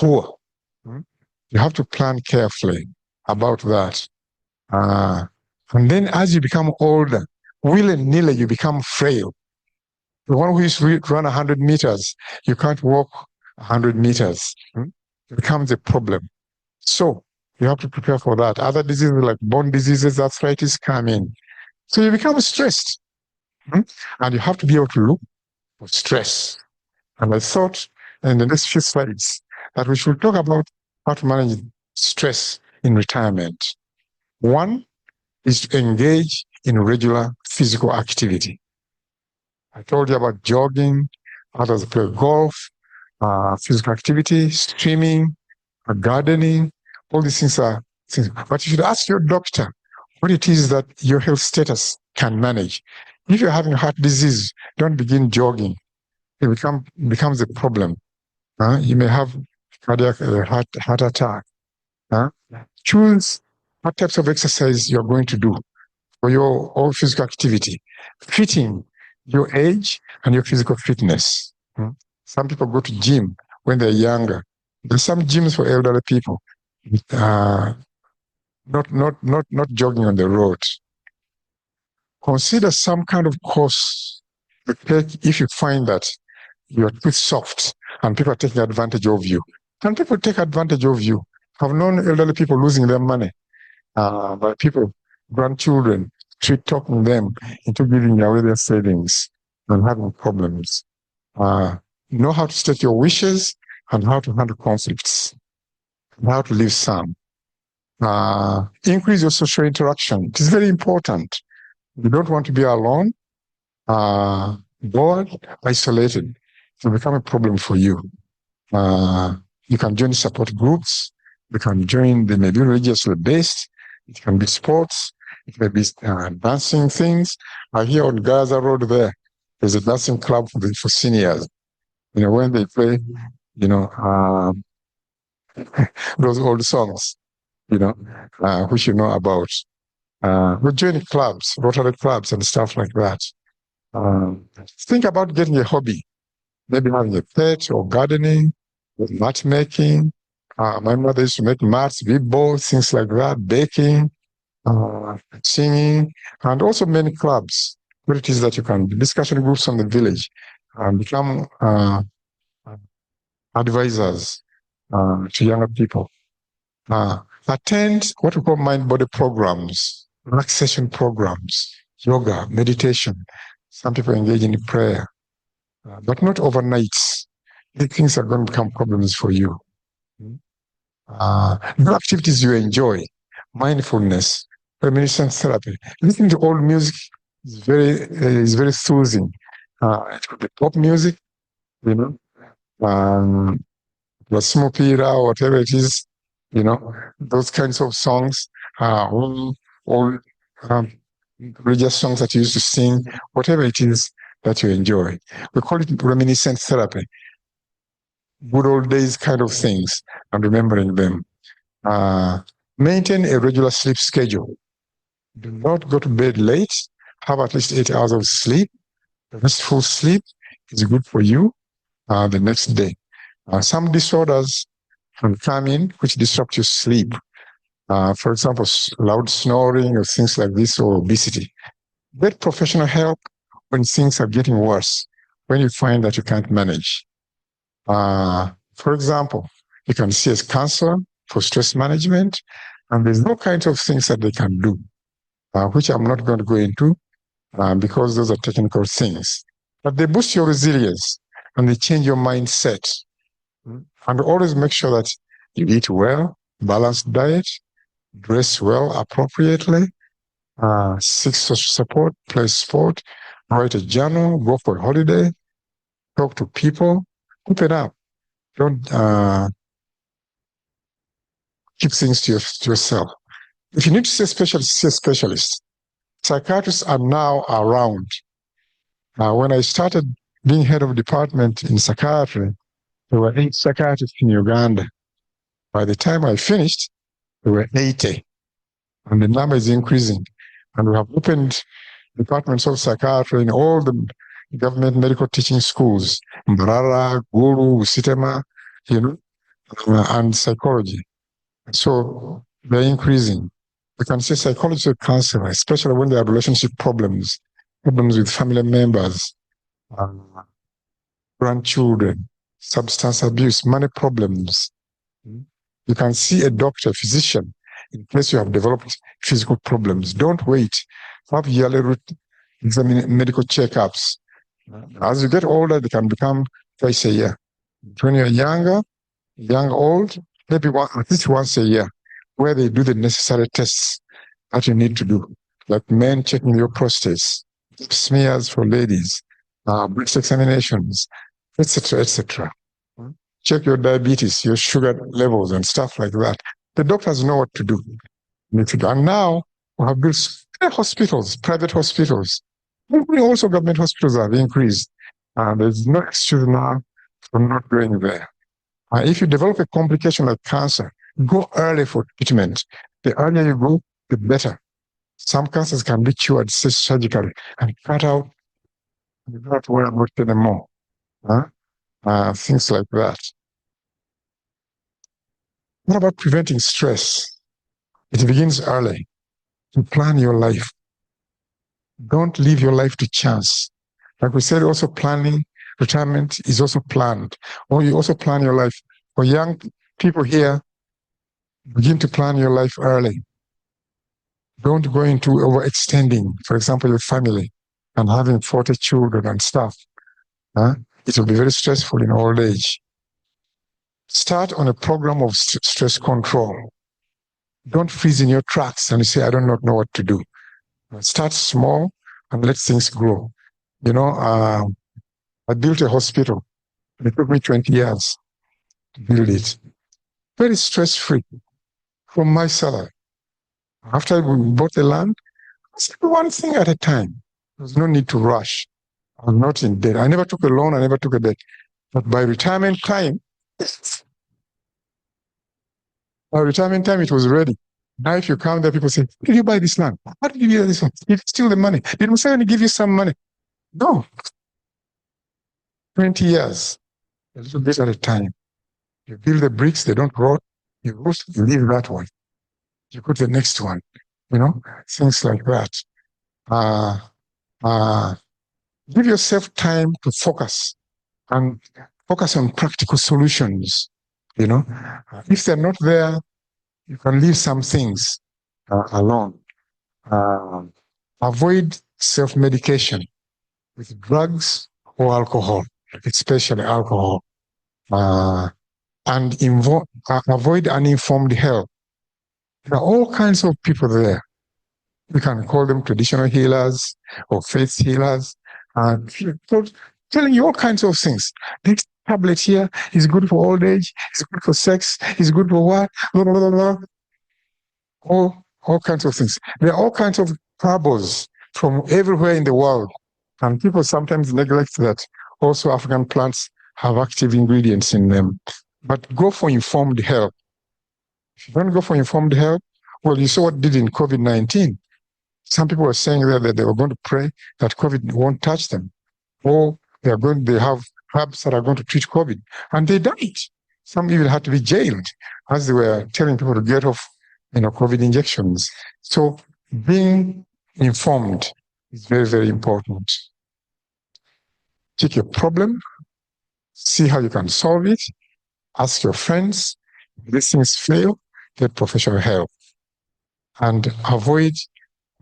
poor. You have to plan carefully about that. And then as you become older, willy-nilly, you become frail. The one who used to run 100 meters, you can't walk 100 meters. It becomes a problem. So you have to prepare for that. Other diseases like bone diseases, arthritis come in. So you become stressed. And you have to be able to look for stress. And I thought in the next few slides that we should talk about how to manage stress in retirement. One is to engage in regular physical activity. I told you about jogging, others play golf, physical activity, swimming, gardening. All these things are things. But you should ask your doctor what it is that your health status can manage. If you're having heart disease, don't begin jogging. It becomes a problem. You may have cardiac heart attack. Choose what types of exercise you're going to do for your physical activity, fitting your age and your physical fitness. Some people go to gym when they're younger. There's some gyms for elderly people. Not jogging on the road. Consider some kind of course to take if you find that you're too soft and people are taking advantage of you. And people take advantage of you. I've known elderly people losing their money by people, grandchildren, talking them into giving away their savings and having problems. Know how to state your wishes and how to handle conflicts, and how to live some. Increase your social interaction. It is very important. You don't want to be alone, bored, isolated. It will become a problem for you. You can join support groups. You can join, they may be religiously based. It can be sports. It may be dancing things. Here on Gaza Road there's a dancing club for seniors. When they play, those old songs, which you know about. We join clubs, Rotary clubs and stuff like that. Think about getting a hobby, maybe having a pet or gardening, mat making. My mother used to make mats, beadboards, things like that, baking, singing, and also many clubs. What it is that you can, discussion groups on the village, become advisors to younger people. Attend what we call mind-body programs, relaxation programs, yoga, meditation. Some people engage in prayer, but not overnight. These things are going to become problems for you. Do activities you enjoy, mindfulness, reminiscence therapy. Listening to old music is very soothing. It could be pop music, the smoke opera, whatever it is, those kinds of songs, all religious songs that you used to sing, whatever it is that you enjoy. We call it reminiscence therapy. Good old days kind of things and remembering them. Maintain a regular sleep schedule. Do not go to bed late. Have at least 8 hours of sleep. Restful sleep is good for you the next day. Some disorders can come in which disrupt your sleep. For example, loud snoring or things like this, or obesity. Get professional help when things are getting worse, when you find that you can't manage. For example, you can see a counselor for stress management, and there's all kinds of things that they can do, which I'm not going to go into. because those are technical things. But they boost your resilience and they change your mindset. And always make sure that you eat well, balanced diet, dress well appropriately, seek social support, play sport, write a journal, go for a holiday, talk to people, keep it up. Don't keep things to yourself. If you need to see a specialist, see a specialist. Psychiatrists are now around. When I started being head of department in psychiatry, there were 8 psychiatrists in Uganda. By the time I finished, there were 80. And the number is increasing. And we have opened departments of psychiatry in all the government medical teaching schools, Mbarara, Gulu, Usitema, and psychology. So they're increasing. We can say psychological counselor, especially when there are relationship problems with family members, grandchildren, substance abuse, money problems. You can see a doctor, physician, in case you have developed physical problems. Don't wait. Have yearly medical checkups. As you get older, they can become twice a year. When you're younger, old, maybe at least once a year, where they do the necessary tests that you need to do, like men checking your prostates, smears for ladies, breast examinations, etc., etc. Check your diabetes, your sugar levels, and stuff like that. The doctors know what to do. And now we have built hospitals, private hospitals. Also, government hospitals have increased. There's no excuse now for not going there. If you develop a complication like cancer, go early for treatment. The earlier you go, the better. Some cancers can be cured surgically and cut out. You don't have to worry about it anymore. Things like that. What about preventing stress? It begins early. You plan your life. Don't leave your life to chance. Like we said, also planning retirement is also planned. Or you also plan your life. For young people here, begin to plan your life early. Don't go into overextending, for example, your family and having 40 children and stuff. It will be very stressful in old age. Start on a program of stress control. Don't freeze in your tracks and you say, I do not know what to do. Start small and let things grow. I built a hospital. It took me 20 years to build it. Very stress-free from my salary. After we bought the land, I said one thing at a time. There was no need to rush. I was not in debt. I never took a loan. I never took a debt. But by retirement time, it was ready. Now, if you come there, people say, did you buy this land? How did you get this land? Did you steal the money? Did Museveni give you some money? No. 20 years, a little bit at a time. You build the bricks, they don't rot. You leave that one. You put the next one. Things like that. Give yourself time to focus and focus on practical solutions. If they're not there, you can leave some things alone. Avoid self-medication with drugs or alcohol, especially alcohol. And avoid uninformed help. There are all kinds of people there. We can call them traditional healers or faith healers. Telling you all kinds of things. This tablet here is good for old age, it's good for sex, it's good for what? Blah, blah, blah, blah. All kinds of things. There are all kinds of herbals from everywhere in the world. And people sometimes neglect that also African plants have active ingredients in them. But go for informed help. If you don't go for informed help, well, you saw what did in COVID-19. Some people were saying that they were going to pray that COVID won't touch them. Or they have herbs that are going to treat COVID. And they died. Some even had to be jailed as they were telling people to get off COVID injections. So being informed is very, very important. Take your problem, see how you can solve it, ask your friends. If these things fail, get professional help. And avoid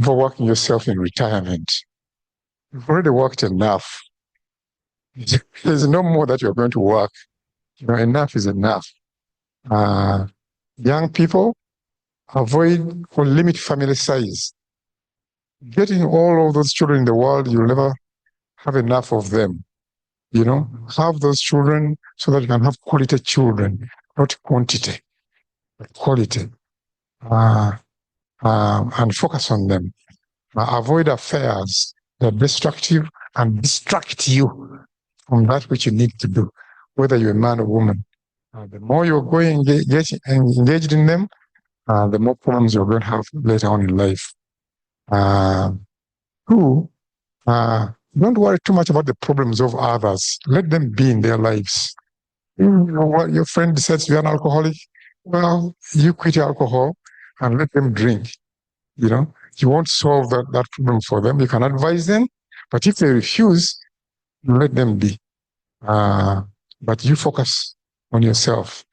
overworking yourself in retirement. You've already worked enough. There's no more that you're going to work. Enough is enough. Young people, avoid or limit family size. Getting all of those children in the world, you'll never have enough of them. Have those children so that you can have quality children, not quantity, but quality. And focus on them. Avoid affairs that are destructive and distract you from that which you need to do, whether you're a man or woman. The more you're going engaged in them, the more problems you're going to have later on in life. Two, don't worry too much about the problems of others. Let them be in their lives. What your friend decides to be an alcoholic, well, you quit alcohol and let them drink. You won't solve that problem for them. You can advise them, but if they refuse, you let them be. But you focus on yourself.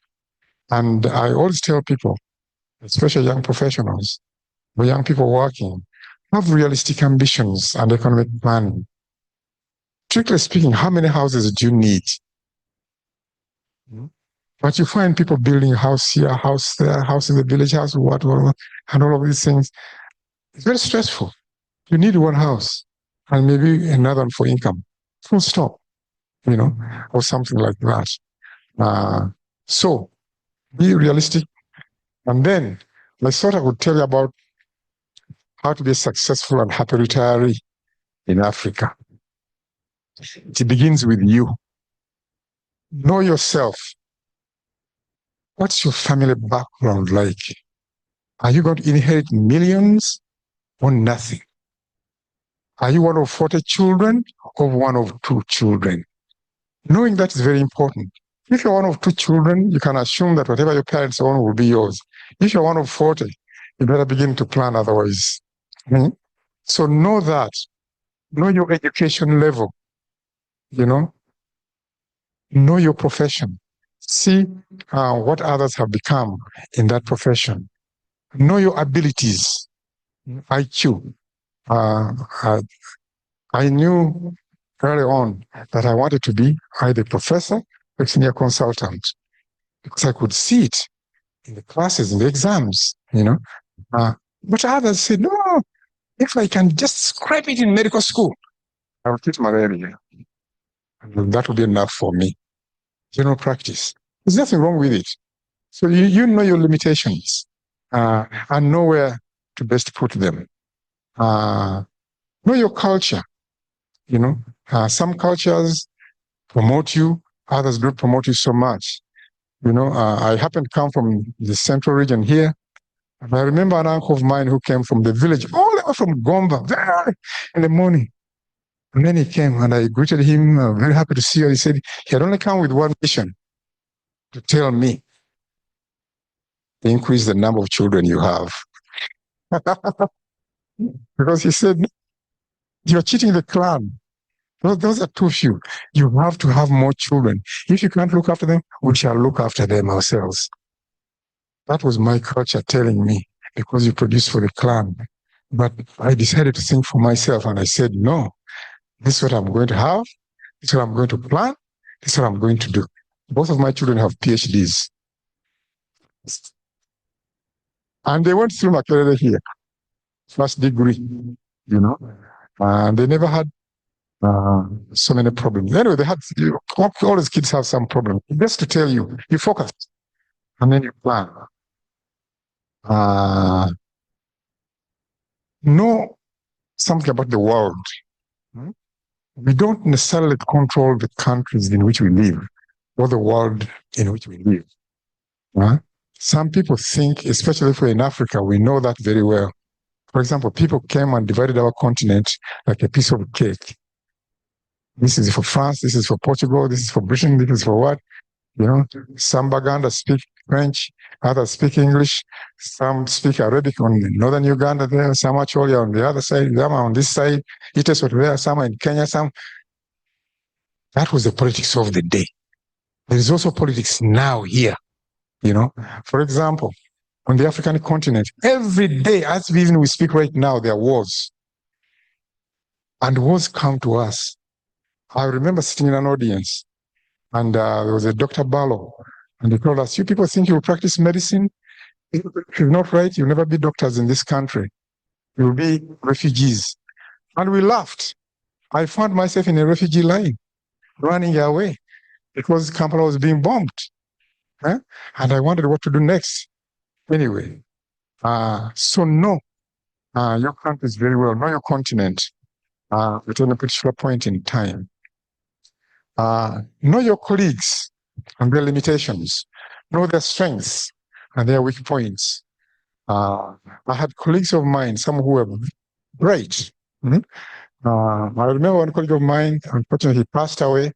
And I always tell people, especially young professionals, or young people working, have realistic ambitions and economic planning. Strictly speaking, how many houses do you need? But you find people building a house here, a house there, a house in the village, house, what, and all of these things. It's very stressful. You need one house and maybe another one for income. Full stop, or something like that. So be realistic. And then I thought I would tell you about how to be a successful and happy retiree in Africa. It begins with you. Know yourself. What's your family background like? Are you going to inherit millions or nothing? Are you one of 40 children or one of 2 children? Knowing that is very important. If you're one of 2 children, you can assume that whatever your parents own will be yours. If you're one of 40, you better begin to plan otherwise. So know that. Know your education level. Know your profession. See what others have become in that profession. Know your abilities. IQ. I knew early on that I wanted to be either a professor or senior consultant because I could see it in the classes, in the exams, But others said, no, if I can just scrape it in medical school, I will teach malaria. And that will be enough for me. General practice. There's nothing wrong with it. So you know your limitations and know where to best put them. Know your culture. Some cultures promote you, others don't promote you so much. I happen to come from the central region here. And I remember an uncle of mine who came from the village, all the way from Gomba, very in the morning. And then he came and I greeted him, very happy to see you. He said he had only come with one mission, to tell me to increase the number of children you have. Because he said, you're cheating the clan. Those are too few. You have to have more children. If you can't look after them, we shall look after them ourselves. That was my culture telling me, because you produce for the clan. But I decided to think for myself, and I said, no, this is what I'm going to have. This is what I'm going to plan. This is what I'm going to do. Both of my children have PhDs. And they went through Makerere here, first degree, and they never had so many problems. Anyway, they had, all these kids have some problem. Just to tell you, you focus and then you plan. Know something about the world. We don't necessarily control the countries in which we live or the world in which we live. Some people think, especially if we're in Africa, we know that very well. For example, people came and divided our continent like a piece of cake. This is for France, this is for Portugal, this is for Britain, this is for what? Some Baganda speak French, others speak English, some speak Arabic on northern Uganda there, some actually on the other side, some on this side, it is there, some in Kenya, some. That was the politics of the day. There is also politics now here, For example, on the African continent, every day, as we speak right now, there are wars. and words come to us. I remember sitting in an audience, and there was a Dr. Barlow, and he told us, you people think you'll practice medicine? If you're not right, you'll never be doctors in this country. You'll be refugees. And we laughed. I found myself in a refugee line, running away because Kampala was being bombed. And I wondered what to do next. Anyway, so know your countries very well, know your continent at any particular point in time. Know your colleagues and their limitations. Know their strengths and their weak points. I had colleagues of mine, some who were great. I remember one colleague of mine, unfortunately, he passed away.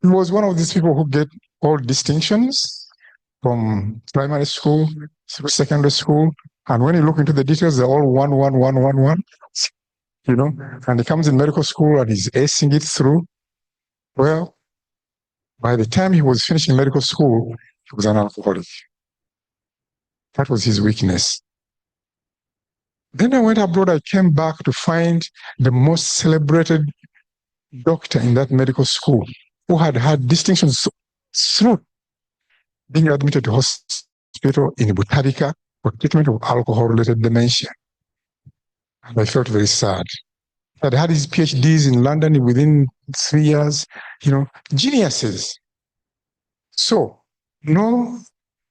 He was one of these people who get all distinctions from primary school through secondary school. And when you look into the details, they're all 1, 1, 1, 1, 1. You know, and he comes in medical school and he's acing it through. Well, by the time he was finishing medical school, he was an alcoholic. That was his weakness. Then I went abroad. I came back to find the most celebrated doctor in that medical school who had had distinctions through being admitted to hospital in Butarika for treatment of alcohol-related dementia. And I felt very sad. He had his PhDs in London within 3 years, you know, geniuses. So, know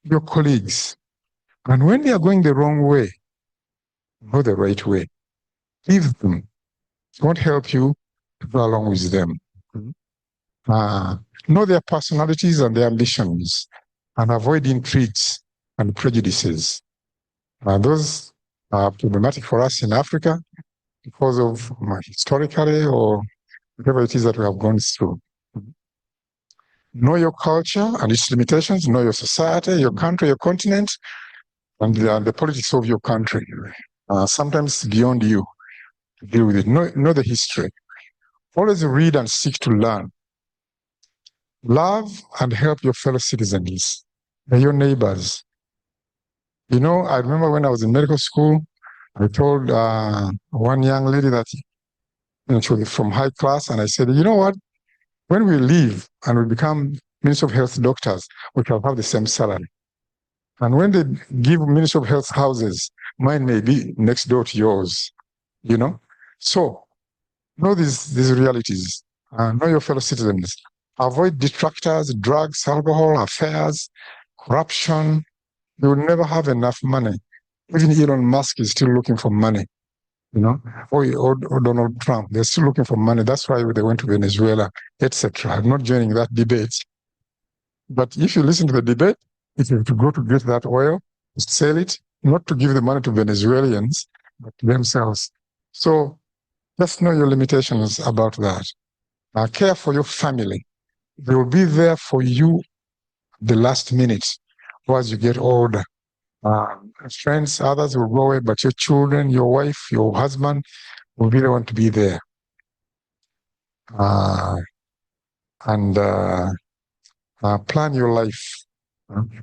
your colleagues. And when they are going the wrong way, know the right way. Leave them. It won't help you to go along with them. Know their personalities and their ambitions, and avoid intrigues and prejudices. Those are problematic for us in Africa because of historically or whatever it is that we have gone through. Know your culture and its limitations. Know your society, your country, your continent, and the politics of your country. Sometimes beyond you to deal with it. Know the history. Always read and seek to learn. Love and help your fellow citizens, your neighbors. You know, I remember when I was in medical school, I told one young lady that she was from high class, and I said, you know what? When we leave and we become Minister of Health doctors, we shall have the same salary. And when they give Minister of Health houses, mine may be next door to yours, you know? So, know these realities. Know your fellow citizens. Avoid detractors, drugs, alcohol, affairs, corruption. You will never have enough money. Even Elon Musk is still looking for money, you know, or Donald Trump. They're still looking for money. That's why they went to Venezuela, etc. I'm not joining that debate. But if you listen to the debate, if you have to go to get that oil, sell it, not to give the money to Venezuelans, but to themselves. So just know your limitations about that. Care for your family. They will be there for you the last minute or as you get older. Friends, others will go away, but your children, your wife, your husband will be the one to be there. Plan your life.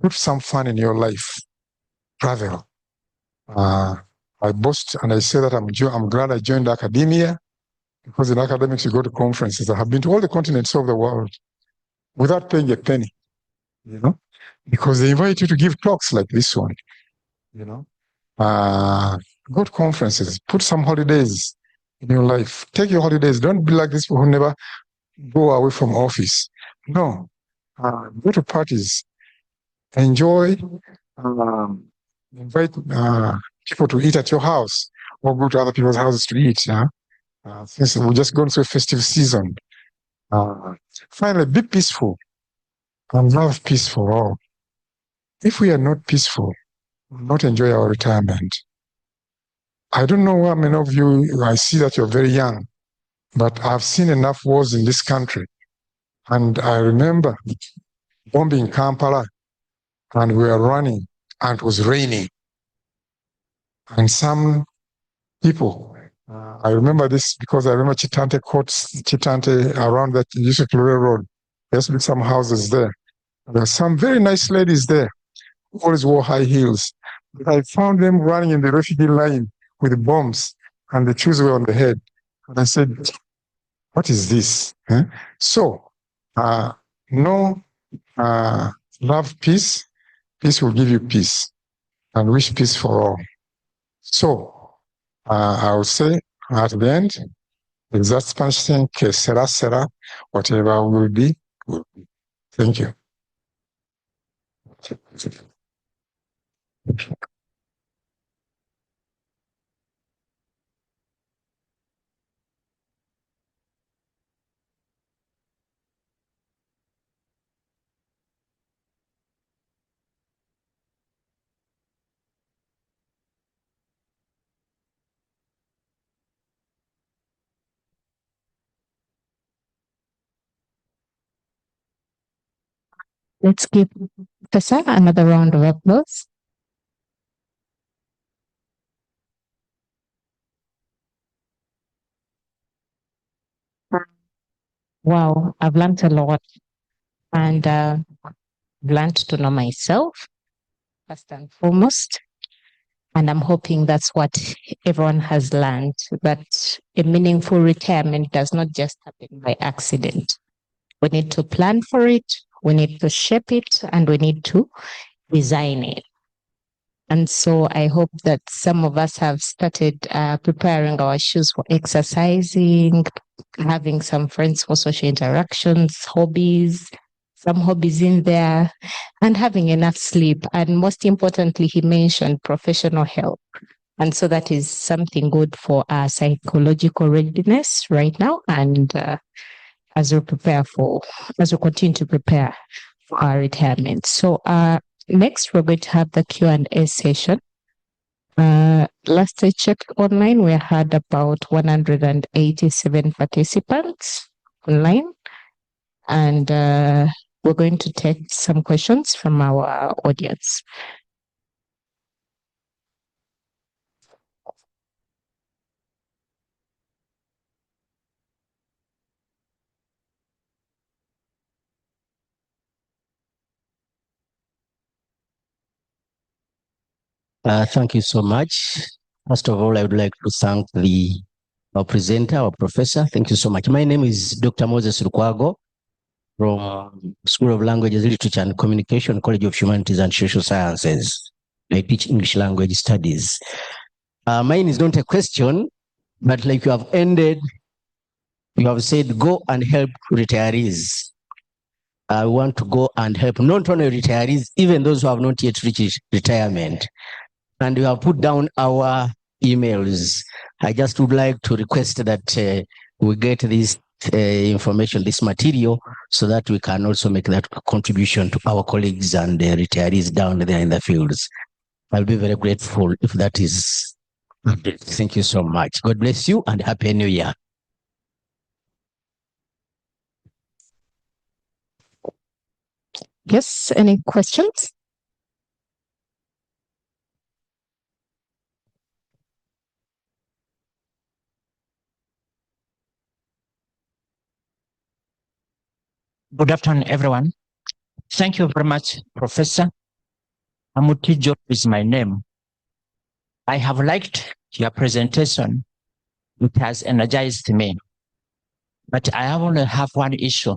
Put some fun in your life. Travel. I boast and I say that I'm glad I joined academia, because in academics you go to conferences. I have been to all the continents of the world without paying a penny, you know, because they invite you to give talks like this one, you know. Go to conferences, put some holidays in your life. Take your holidays. Don't be like these people who never go away from office. No. Go to parties. Enjoy. Invite people to eat at your house or go to other people's houses to eat. We're just going through a festive season. Finally, be peaceful and love peace for all. If we are not peaceful, we will not enjoy our retirement. I don't know how many of you, I see that you're very young, but I've seen enough wars in this country. And I remember bombing Kampala, and we were running, and it was raining. And some people, I remember this because I remember Chitante courts, Chitante around that Yusuf Railroad. There's been some houses there. There are some very nice ladies there who always wore high heels. But I found them running in the refugee line with bombs, and the shoes were on the head. And I said, what is this? Huh? So, no, love peace. Peace will give you peace, and wish peace for all. So, I would say at the end, exasperation, que sera, sera, whatever will be, will be. Thank you. Let's give Professor another round of applause. Wow, I've learned a lot, and learned to know myself first and foremost. And I'm hoping that's what everyone has learned, that a meaningful retirement does not just happen by accident. We need to plan for it, we need to shape it, and we need to design it. And so I hope that some of us have started preparing our shoes for exercising, having some friends for social interactions, hobbies, some hobbies in there, and having enough sleep. And most importantly, he mentioned professional help. And so that is something good for our psychological readiness right now. And as we continue to prepare for our retirement. So next, we're going to have the Q&A session. Last I checked online, we had about 187 participants online. And we're going to take some questions from our audience. Thank you so much. First of all, I would like to thank our presenter, our professor. Thank you so much. My name is Dr. Moses Lukwago from School of Languages, Literature and Communication, College of Humanities and Social Sciences. I teach English language studies. Mine is not a question, but like you have ended, you have said, go and help retirees. I want to go and help not only retirees, even those who have not yet reached retirement. And we have put down our emails. I just would like to request that we get this information, this material, so that we can also make that contribution to our colleagues and retirees down there in the fields. I'll be very grateful if that is. Thank you so much. God bless you and Happy New Year. Yes, any questions? Good afternoon, everyone. Thank you very much, Professor. Amutijo is my name. I have liked your presentation. It has energized me. But I only have one issue.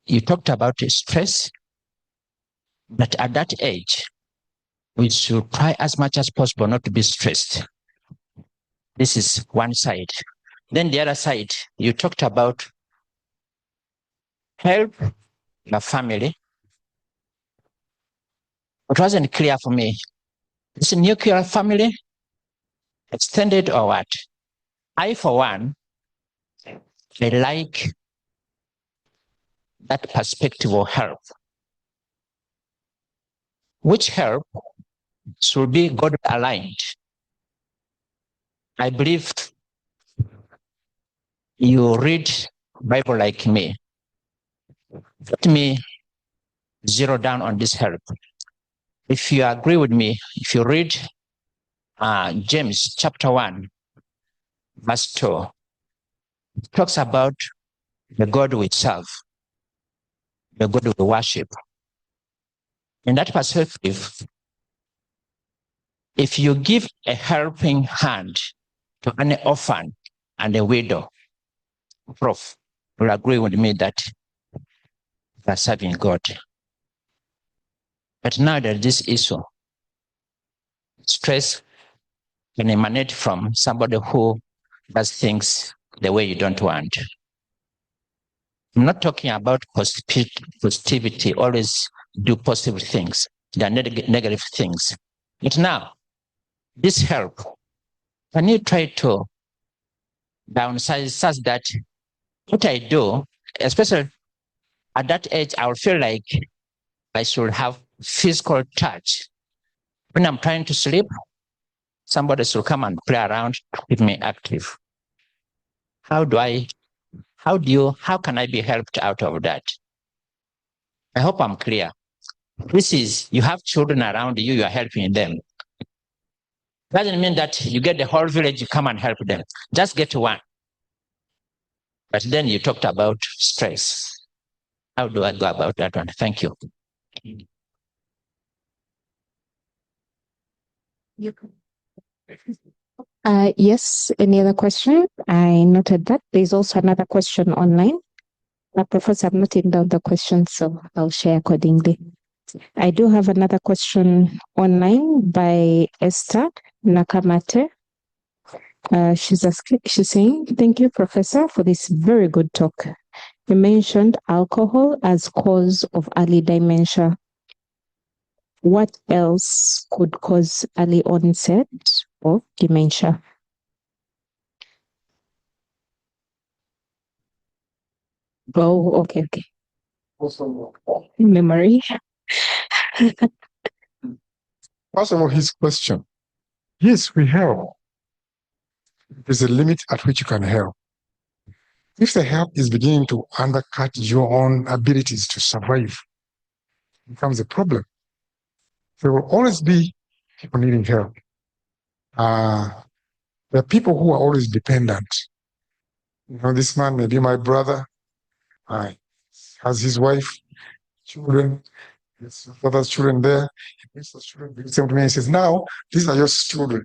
You talked about stress, but at that age, we should try as much as possible not to be stressed. This is one side. Then the other side, you talked about help your family. It wasn't clear for me. Is a nuclear family extended or what? I, for one, I like that perspective of help. Which help should be God aligned. I believe you read Bible like me. Let me zero down on this help. If you agree with me, if you read James chapter 1, verse 2, it talks about the God we serve, the God we worship. In that perspective, if you give a helping hand to an orphan and a widow, Prof will agree with me that they are serving God. But now that this issue, stress can emanate from somebody who does things the way you don't want. I'm not talking about positivity, always do positive things. There are negative things. But now, this help, can you try to downsize such that what I do, especially at that age, I will feel like I should have physical touch. When I'm trying to sleep, somebody should come and play around to keep me active. How can I be helped out of that? I hope I'm clear. This is, you have children around you, you are helping them. Doesn't mean that you get the whole village to come and help them. Just get one. But then you talked about stress. How do I go about that one? Thank you. Yes, any other question? I noted that. There's also another question online. Professor, I'm noting down the question, so I'll share accordingly. I do have another question online by Esther Nakamate. She's saying, thank you, Professor, for this very good talk. You mentioned alcohol as cause of early dementia. What else could cause early onset of dementia? Oh, okay. Memory. First of all, his question. Yes, we help. There's a limit at which you can help. If the help is beginning to undercut your own abilities to survive, it becomes a problem. There will always be people needing help. There are people who are always dependent. You know, this man may be my brother, has his wife, children, his father's children there. He brings those children, brings them to me and says, now, these are your children.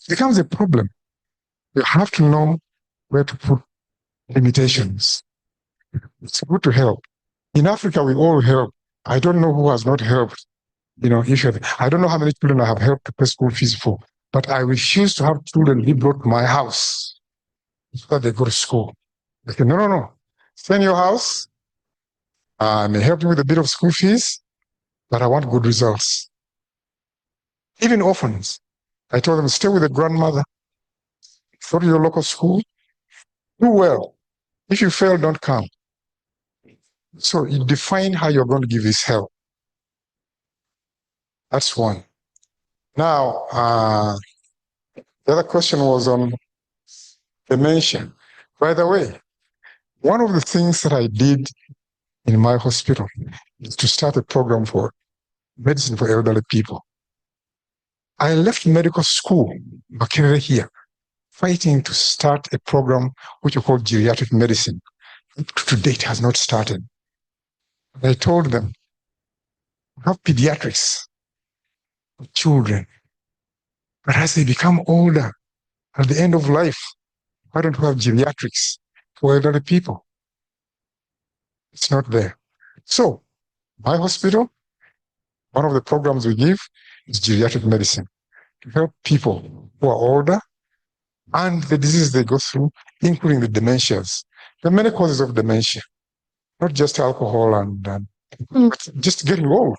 It becomes a problem. You have to know where to put limitations. It's good to help. In Africa, we all help. I don't know who has not helped. You know, I don't know how many children I have helped to pay school fees for, but I refuse to have children be brought to my house so that they go to school. I say, no. Stay in your house. I may help you with a bit of school fees, but I want good results. Even orphans, I told them, stay with the grandmother, go to your local school, do well. If you fail, don't come. So you define how you're going to give this help. That's one. Now, the other question was on dementia. By the way, one of the things that I did in my hospital is to start a program for medicine for elderly people. I left medical school, Makerere here, fighting to start a program which we call geriatric medicine. To date has not started. I told them, have pediatrics for children, but as they become older, at the end of life, why don't we have geriatrics for elderly people? It's not there. So, my hospital, one of the programs we give is geriatric medicine to help people who are older and the diseases they go through, including the dementias. There are many causes of dementia, not just alcohol and but just getting old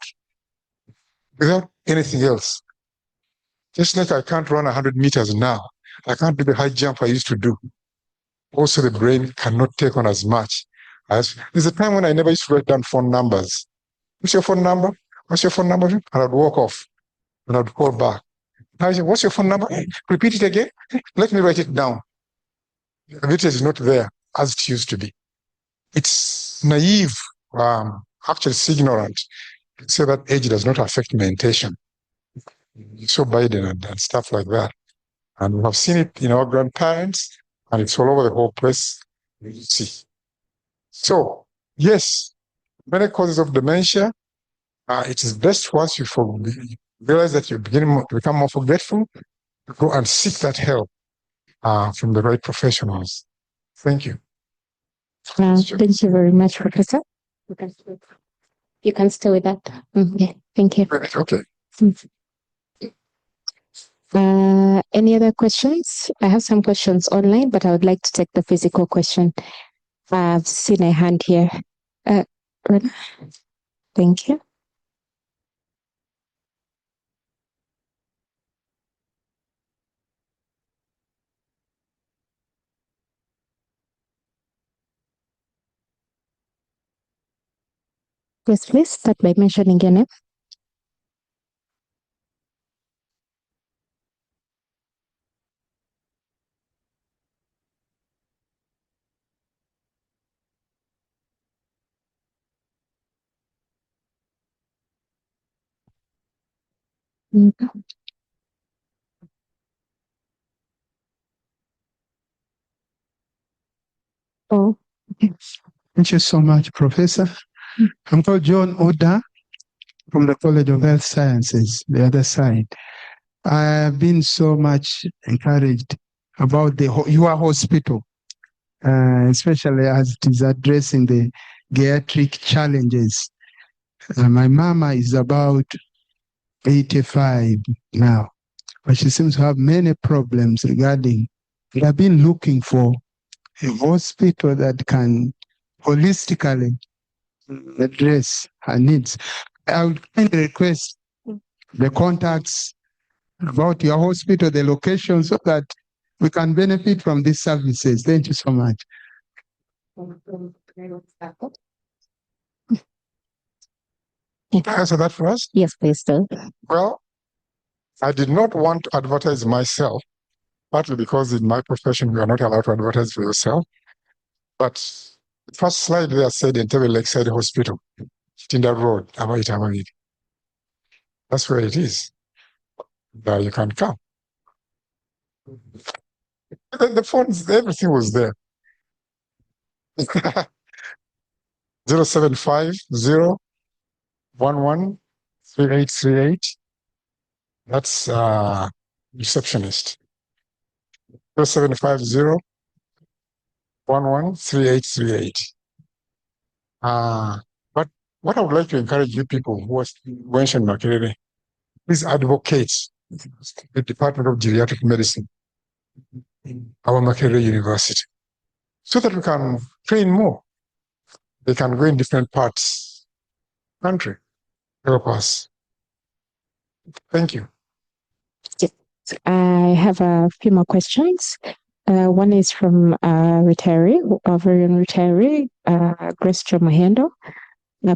without anything else. Just like I can't run 100 meters now. I can't do the high jump I used to do. Also, the brain cannot take on as much. There's a time when I never used to write down phone numbers. What's your phone number? What's your phone number? And I'd walk off and I'd call back. I said, what's your phone number? Repeat it again. Let me write it down. The ability is not there as it used to be. It's naive, actually it's ignorant to say that age does not affect mentation. You saw Biden and stuff like that. And we have seen it in our grandparents, and it's all over the whole place. You see. So, yes, many causes of dementia. It is best once you realize that you begin to become more forgetful, to go and seek that help from the right professionals. Thank you. Thank you very much, Professor. You can stay with that. Yeah, thank you. Okay. Any other questions? I have some questions online, but I would like to take the physical question. I've seen a hand here. Rena? Thank you. Yes, please start by mentioning your name. Oh, okay. Thank you so much, Professor. I'm called John Oda from the College of Health Sciences, the other side. I have been so much encouraged about your hospital, especially as it is addressing the geriatric challenges. My mama is about 85 now, but she seems to have many problems regarding. We have been looking for a hospital that can holistically address her needs. I would kindly request the contacts about your hospital, the location, so that we can benefit from these services. Thank you so much. Can I answer that first? Yes, please do. Well, I did not want to advertise myself, partly because in my profession you are not allowed to advertise for yourself. But the first slide there said Entebbe Lakeside Hospital, Tinda Road, Amait. That's where it is. There you can come. The phones, everything was there. 0750-113838. That's receptionist. 0750-113838. But what I would like to encourage you people who mentioned Makerere, please advocate the Department of Geriatric Medicine, our Makerere University, so that we can train more. They can go in different parts of the country. Help us. Thank you. I have a few more questions. One is from retiree, a very young retiree, Grace Chomohendo.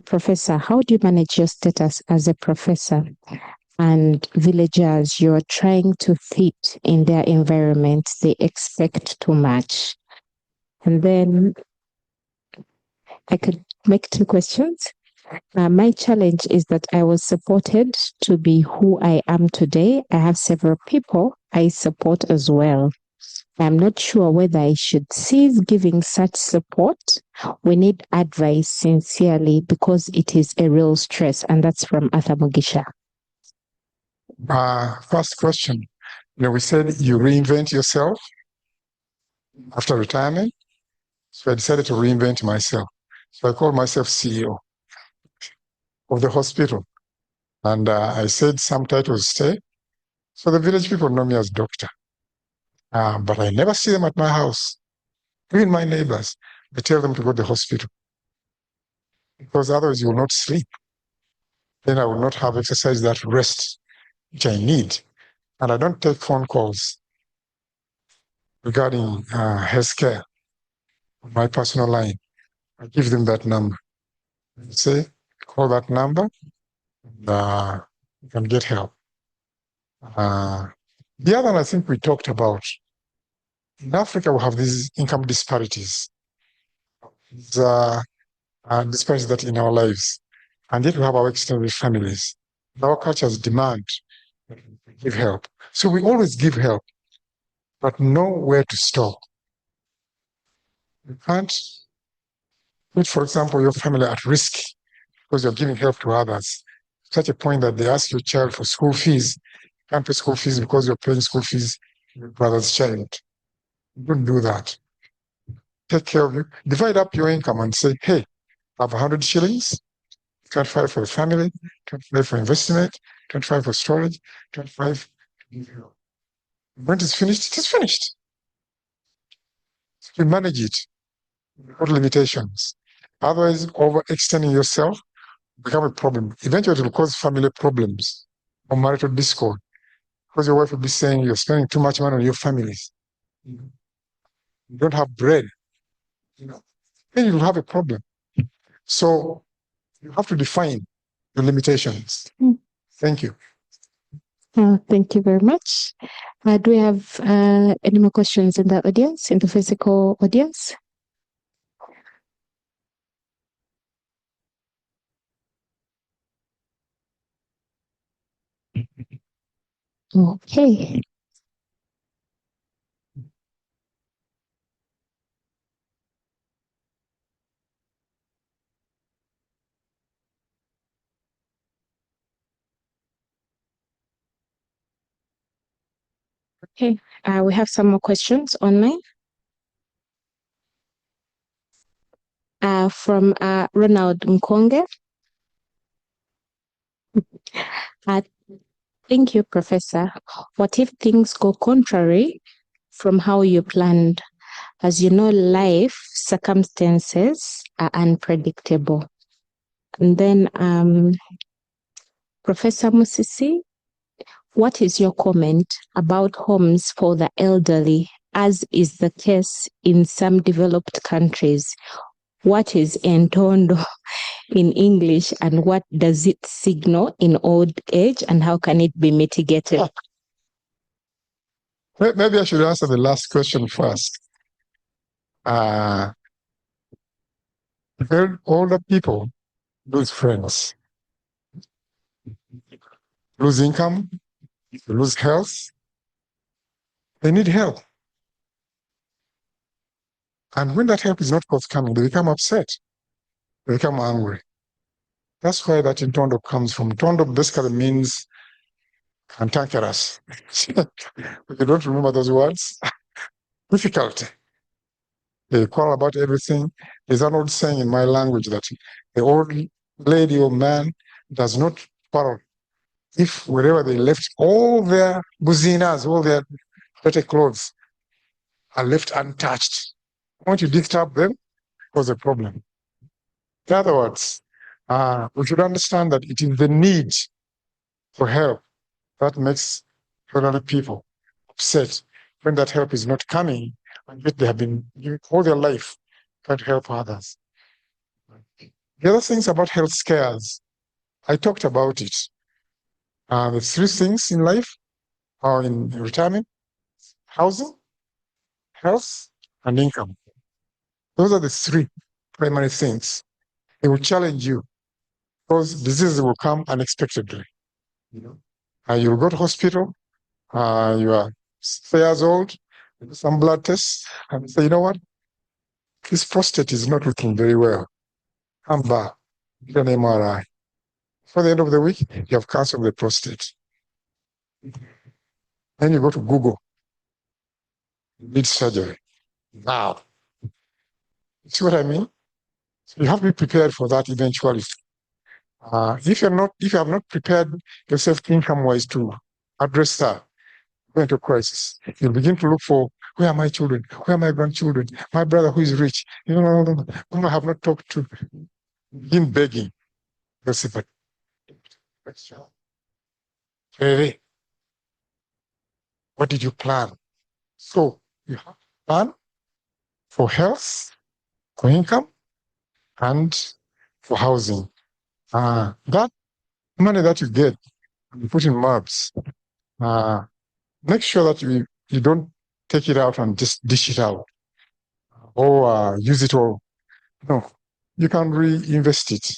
Professor, how do you manage your status as a professor and villagers you're trying to fit in their environment they expect to match? And then I could make two questions. My challenge is that I was supported to be who I am today. I have several people I support as well. I'm not sure whether I should cease giving such support. We need advice sincerely because it is a real stress. And that's from Arthur Mugisha. First question. We said you reinvent yourself after retirement. So I decided to reinvent myself. So I called myself CEO of the hospital. And I said some titles stay. So the village people know me as doctor. But I never see them at my house. Even my neighbors, I tell them to go to the hospital. Because otherwise you will not sleep. Then I will not have exercise that rest, which I need. And I don't take phone calls regarding healthcare on my personal line. I give them that number. Say, call that number, and you can get help. The other one I think we talked about. In Africa, we have these income disparities. The disparities that in our lives. And yet we have our extended families. Our cultures demand that we give help. So we always give help, but know where to stop. You can't put, for example, your family at risk because you're giving help to others. Such a point that they ask your child for school fees. Can't pay school fees because you're paying school fees for your brother's child. Don't do that. Take care of you. Divide up your income and say, hey, I have 100 shillings, 25 for the family, 25 for investment, 25 for storage, 25. When it's finished, it is finished. You manage it without limitations. Otherwise, overextending yourself become a problem. Eventually, it will cause family problems or marital discord because your wife will be saying you're spending too much money on your families. You don't have bread. Then you'll have a problem. So you have to define your limitations. Thank you. Thank you very much. Do we have any more questions in the audience, in the physical audience? Okay. Okay, we have some more questions online. From Ronald Nkonge. Thank you, Professor. What if things go contrary from how you planned? As you know, life circumstances are unpredictable. And then, Professor Musisi, what is your comment about homes for the elderly, as is the case in some developed countries? What is entondo in English, and what does it signal in old age, and how can it be mitigated? Maybe I should answer the last question first. Older people lose friends, lose income, lose health. They need help. And when that help is not forthcoming, they become upset. They become angry. That's where that intondo comes from. Tondo basically means cantankerous. If you don't remember those words, difficult. They quarrel about everything. There's an old saying in my language that the old lady or man does not quarrel if wherever they left all their buzinas, all their dirty clothes are left untouched. Once you disturb them, was a problem. In other words, we should understand that it is the need for help that makes elderly people upset when that help is not coming, and yet they have been doing all their life trying to help others. The other things about health scares, I talked about it. The three things in life are in retirement: housing, health, and income. Those are the three primary things. They will challenge you because diseases will come unexpectedly. You'll go to hospital, you are 3 years old, you do some blood tests, and say, you know what? This prostate is not looking very well. Come back, get an MRI. For the end of the week, you have cancer of the prostate. Then you go to Google, you need surgery. Now, see what I mean? So you have to be prepared for that eventuality. If you have not prepared yourself income-wise to address that, go into crisis. You'll begin to look for, where are my children? Where are my grandchildren? My brother who is rich? Whom I have not talked to. Begin begging. They'll say, but hey, what did you plan? So you have to plan for health, for income, and for housing. That money that you get, you put in MURBS. Make sure that you don't take it out and just dish it out or use it all. No, you can reinvest it.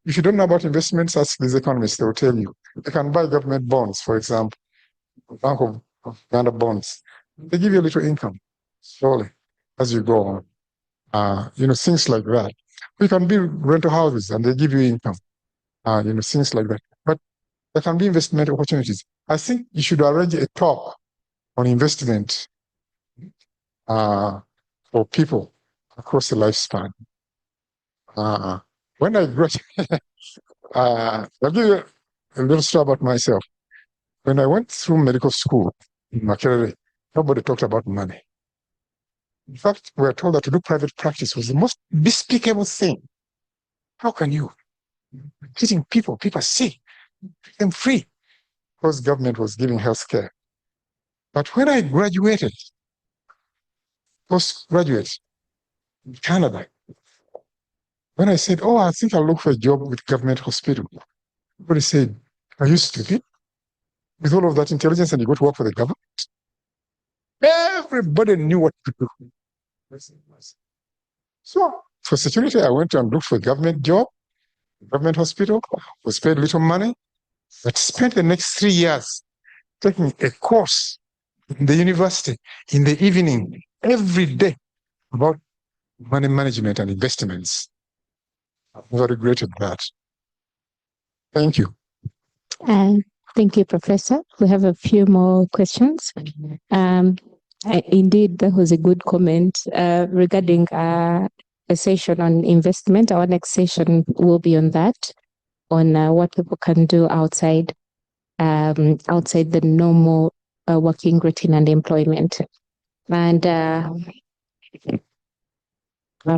If you don't know about investments, ask these economists, they will tell you. You can buy government bonds, for example, Bank of Uganda bonds. They give you a little income slowly as you go on. Things like that. You can build rental houses and they give you income. things like that. But there can be investment opportunities. I think you should arrange a talk on investment for people across the lifespan. When I graduated, I'll give you a little story about myself. When I went through medical school in Makerere, nobody talked about money. In fact, we were told that to do private practice was the most despicable thing. How can you? Treating people are sick, treat them free, because government was giving health care. But when I graduated, postgraduate in Canada, when I said, oh, I think I'll look for a job with government hospital, everybody said, are you stupid? With all of that intelligence and you go to work for the government? Everybody knew what to do. So for security, I went and looked for a government job, government hospital, was paid little money, but spent the next 3 years taking a course in the university in the evening, every day, about money management and investments. I've never regretted that. Thank you. Thank you, Professor. We have a few more questions. Indeed, that was a good comment regarding a session on investment. Our next session will be on that, on what people can do outside the normal working routine and employment. And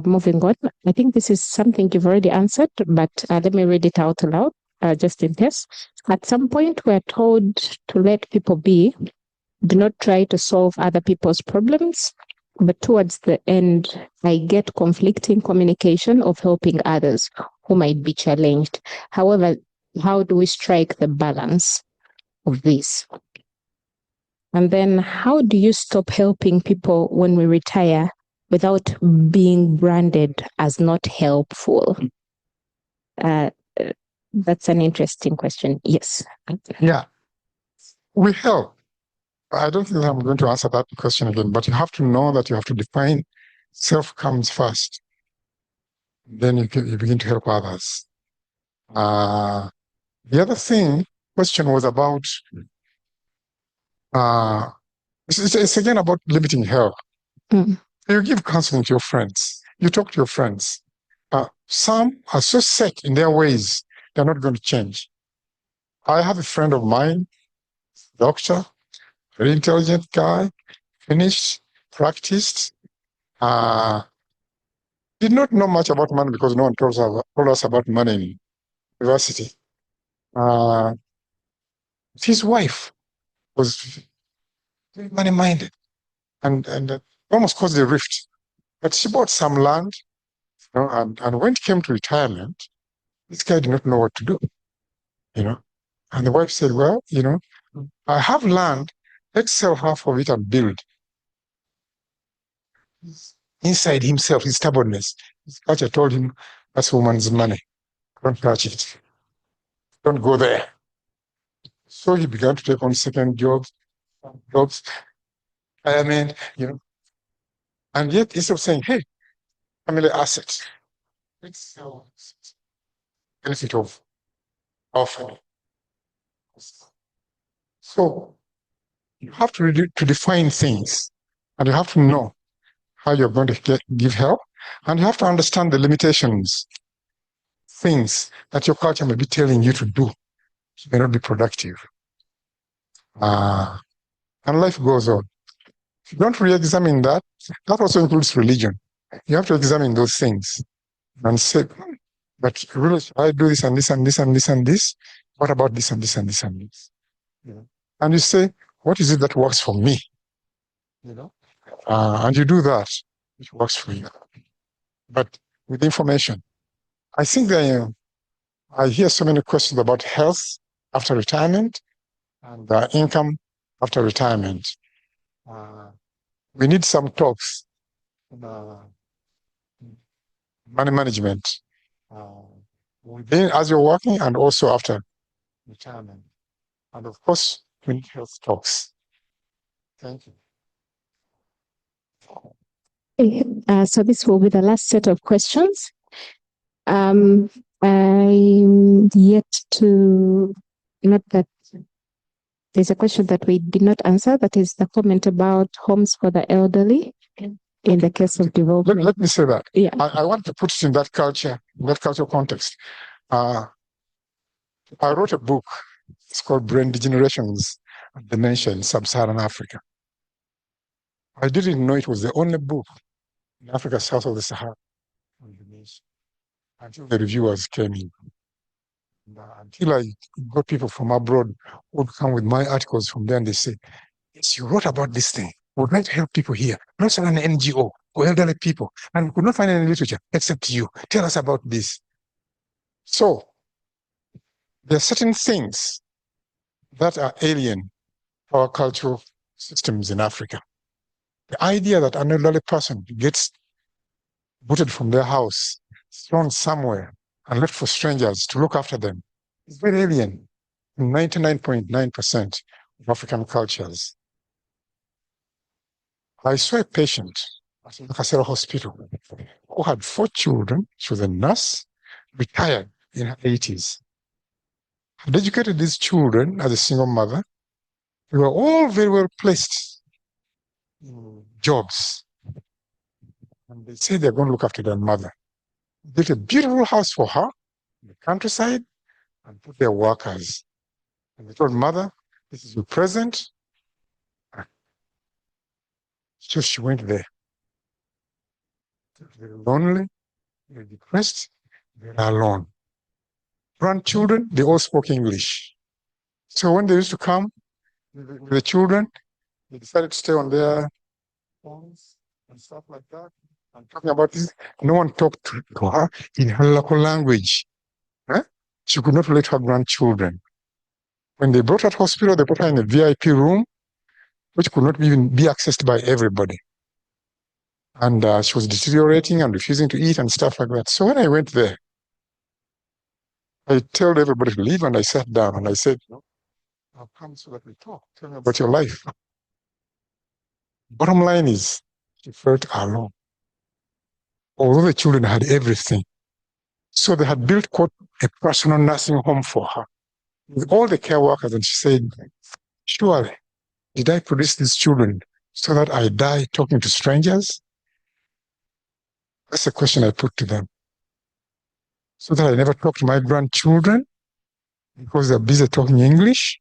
moving on, I think this is something you've already answered, but let me read it out loud, just in case. At some point, we're told to let people be. Do not try to solve other people's problems, but towards the end, I get conflicting communication of helping others who might be challenged. However, how do we strike the balance of this? And then how do you stop helping people when we retire without being branded as not helpful? That's an interesting question. Yes. Yeah, we help. I don't think I'm going to answer that question again, but you have to know that you have to define self comes first. Then you begin to help others. The other question was about, it's again about limiting help. Mm. You give counseling to your friends. You talk to your friends. Some are so set in their ways, they're not going to change. I have a friend of mine, doctor, very intelligent guy, finished, practiced, did not know much about money because no one told us about money in university. His wife was very money-minded and almost caused a rift. But she bought some land, and when it came to retirement, this guy did not know what to do, And the wife said, well, I have land, let's sell half of it and build. Inside himself, his stubbornness, his culture told him, that's woman's money. Don't touch it. Don't go there. So he began to take on second jobs, retirement, And yet, instead of saying, hey, family assets, let's sell benefit of our family. So you have to define things, and you have to know how you're going to give help, and you have to understand the limitations, things that your culture may be telling you to do, may not be productive. And life goes on. If you don't re-examine that also includes religion. You have to examine those things and say, but really, I do this and this and this and this and this. What about this and this and this and this? And you say, what is it that works for me? And you do that, which works for you. But with information, I think I hear so many questions about health after retirement and income after retirement. We need some talks money management within as you're working and also after retirement. And of course, we need health talks. Thank you. So this will be the last set of questions. I'm yet to, not that there's a question that we did not answer, that is the comment about homes for the elderly in the case of development. Let me say that. Yeah. I want to put it in that cultural context. I wrote a book. It's called Brain Degenerations and Dementia in Sub-Saharan Africa. I didn't know it was the only book in Africa south of the Sahara on dementia until the reviewers came in. Until I got people from abroad who would come with my articles from there and they say, yes, you wrote about this thing. We'd like to help people here. Not an NGO for elderly people. And we could not find any literature except you. Tell us about this. So there are certain things that are alien to our cultural systems in Africa. The idea that an elderly person gets booted from their house, thrown somewhere, and left for strangers to look after them is very alien in 99.9% of African cultures. I saw a patient at Nakasero Hospital who had 4 children. She was a nurse, retired in her 80s. Had educated these children as a single mother. They were all very well placed in jobs. And they said they're going to look after their mother. Built a beautiful house for her in the countryside and put their workers. And they told mother, this is your present. So she went there. Very lonely, very depressed, very alone. Grandchildren, they all spoke English. So when they used to come with the children, they decided to stay on their phones and stuff like that. And talking about this, no one talked to her in her local language. She could not relate to her grandchildren. When they brought her to hospital, they put her in a VIP room, which could not even be accessed by everybody. And she was deteriorating and refusing to eat and stuff like that. So when I went there, I told everybody to leave and I sat down and I said, I'll come so that we talk. Tell me about your life. Bottom line is, she felt alone. Although the children had everything. So they had built, quote, a personal nursing home for her with all the care workers. And she said, surely, did I produce these children so that I die talking to strangers? That's the question I put to them. So that I never talk to my grandchildren because they're busy talking English.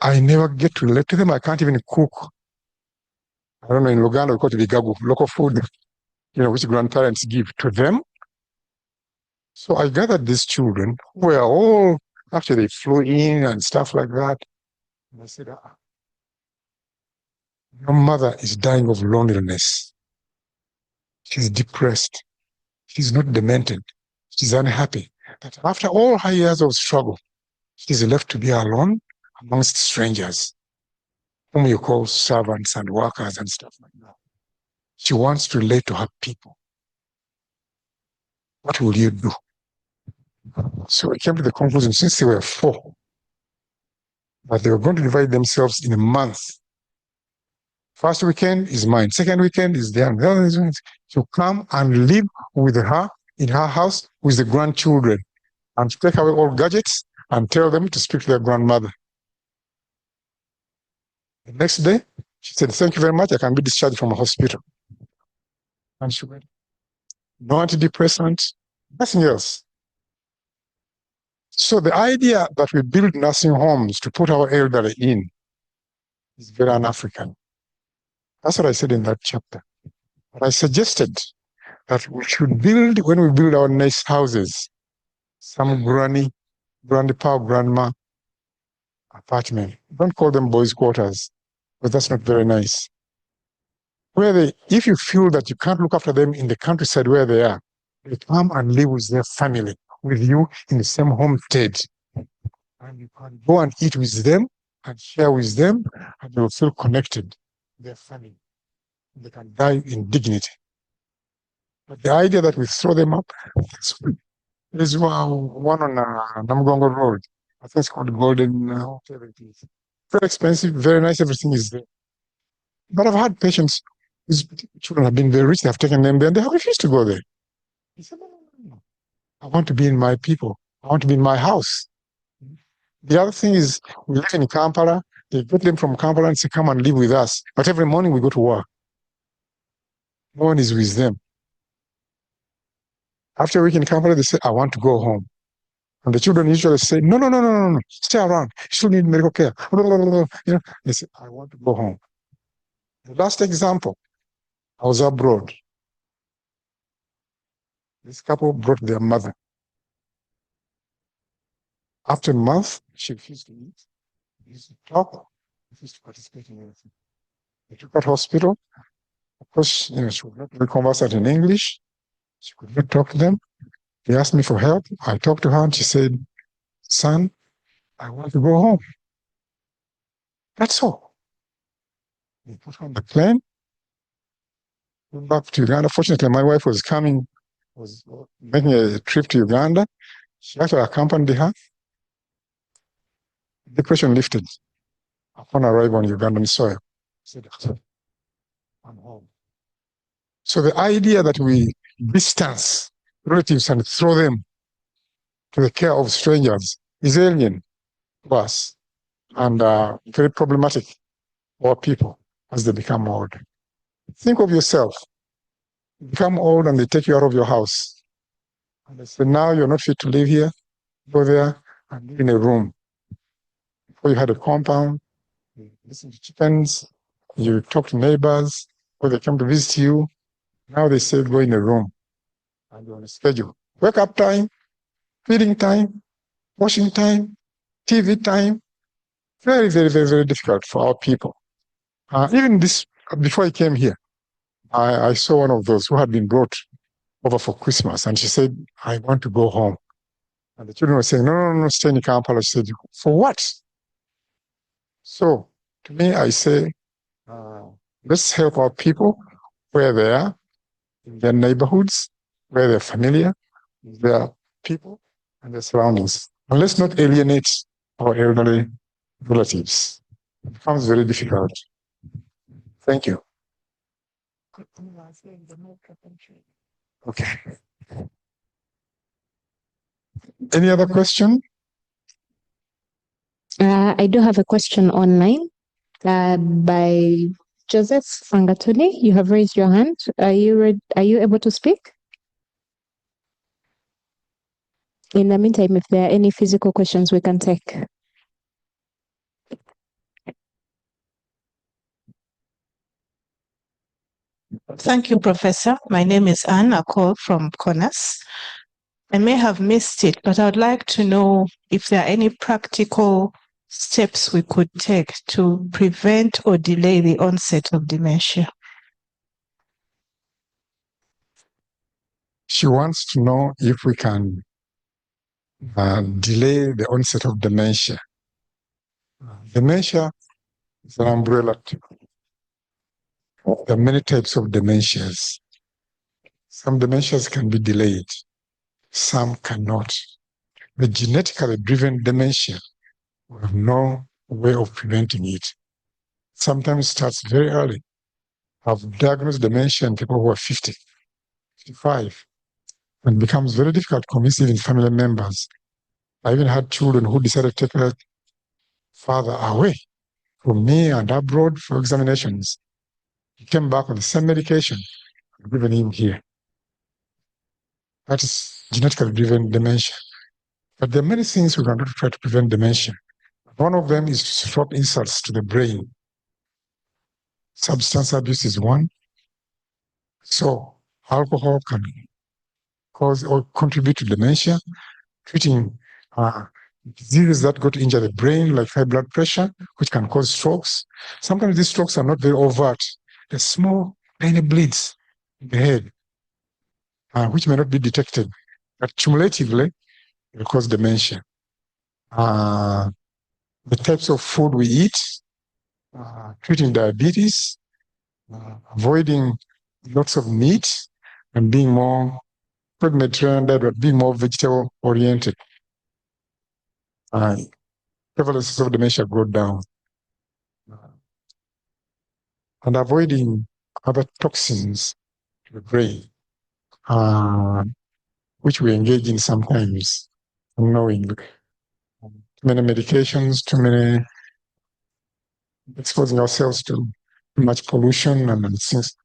I never get to relate to them. I can't even cook. I don't know, in Luganda we call it bigagu, local food, which grandparents give to them. So I gathered these children who were all, after they flew in and stuff like that. And I said, your mother is dying of loneliness. She's depressed. She's not demented. She's unhappy. That after all her years of struggle, she's left to be alone amongst strangers, whom you call servants and workers and stuff like that. She wants to relate to her people. What will you do? So I came to the conclusion, since they were 4, that they were going to divide themselves in a month. First weekend is mine. Second weekend is theirs. The other is to come and live with her in her house with the grandchildren and to take away all gadgets and tell them to speak to their grandmother. The next day, she said, thank you very much. I can be discharged from a hospital. And she went, no antidepressant, nothing else. So the idea that we build nursing homes to put our elderly in is very un-African. That's what I said in that chapter. But I suggested that we should build, when we build our nice houses, some grandpa, grandma apartment. Don't call them boys' quarters, because that's not very nice. Where if you feel that you can't look after them in the countryside where they are, they come and live with their family, with you in the same homestead. And you can go and eat with them and share with them, and you will feel connected to their family. They can die in dignity. But the idea that we throw them up, there's one on Namgongo Road. I think it's called Golden Hotel. Very expensive, very nice, everything is there. But I've had patients whose children have been very rich, they have taken them there, and they have refused to go there. He said, no. I want to be in my people. I want to be in my house. The other thing is, we live in Kampala. They get them from Kampala and say, come and live with us. But every morning we go to work. No one is with them. After a week in Kampala, they say, I want to go home. And the children usually say, no, no, no, no, no, no, stay around. You still need medical care. They say, I want to go home. The last example, I was abroad. This couple brought their mother. After a month, she refused to eat, refused to talk, refused to participate in anything. They took her to hospital. Of course, she could not be conversant in English. She could not talk to them. They asked me for help. I talked to her and she said, son, I want to go home. That's all. They put her on the plane, went back to Uganda. Fortunately, my wife was making a trip to Uganda. She actually accompanied her. Depression lifted upon arrival on Ugandan soil. Said, I'm home. So the idea that we distance relatives and throw them to the care of strangers is alien to us and very problematic for people as they become old. Think of yourself. You become old and they take you out of your house. And they say, now you're not fit to live here. Go there and live in a room. Before you had a compound, you listen to chickens, you talk to neighbors, or they come to visit you. Now they say, go in a room and you're on a schedule. Wake up time, feeding time, washing time, TV time. Very, very, very, very difficult for our people. Even this, before I came here, I saw one of those who had been brought over for Christmas, and she said, I want to go home. And the children were saying, no, no, no, stay in Kampala. She said, for what? So, to me, I say, let's help our people where they are, in their neighborhoods, where they're familiar, with their people and their surroundings. And let's not alienate our elderly relatives. It becomes very difficult. Thank you. Okay. Any other question? I do have a question online by Joseph Fangatuni. You have raised your hand. Are you able to speak? In the meantime, if there are any physical questions, we can take. Thank you, Professor. My name is Anne. I call from Konas. I may have missed it, but I would like to know if there are any practical steps we could take to prevent or delay the onset of dementia. She wants to know if we can delay the onset of dementia. Dementia is an umbrella term. There are many types of dementias. Some dementias can be delayed, some cannot. The genetically driven dementia, we have no way of preventing it. Sometimes it starts very early. I've diagnosed dementia in people who are 50, 55, and it becomes very difficult to convince even family members. I even had children who decided to take their father away from me and abroad for examinations. He came back with the same medication I've given him here. That is genetically driven dementia. But there are many things we can do to try to prevent dementia. One of them is to stop insults to the brain. Substance abuse is one. So alcohol can cause or contribute to dementia. Treating diseases that go to injure the brain, like high blood pressure, which can cause strokes. Sometimes these strokes are not very overt. They're small, tiny bleeds in the head, which may not be detected, but cumulatively, it will cause dementia. The types of food we eat, treating diabetes, avoiding lots of meat, and being more Mediterranean diet, but being more vegetable oriented. Prevalence of dementia go down. And avoiding other toxins to the brain. which we engage in sometimes unknowingly. Too many medications, too many exposing ourselves to too much pollution and things.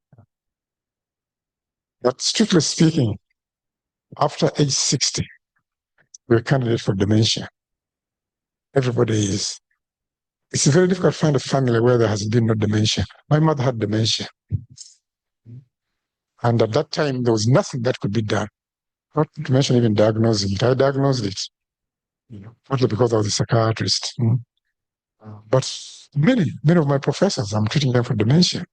But strictly speaking, after age 60, we're a candidate for dementia. Everybody is. It's very difficult to find a family where there has been no dementia. My mother had dementia. And at that time, there was nothing that could be done. Not to mention even diagnosing it. I diagnosed it, partly because I was a psychiatrist. But many of my professors, I'm treating them for dementia.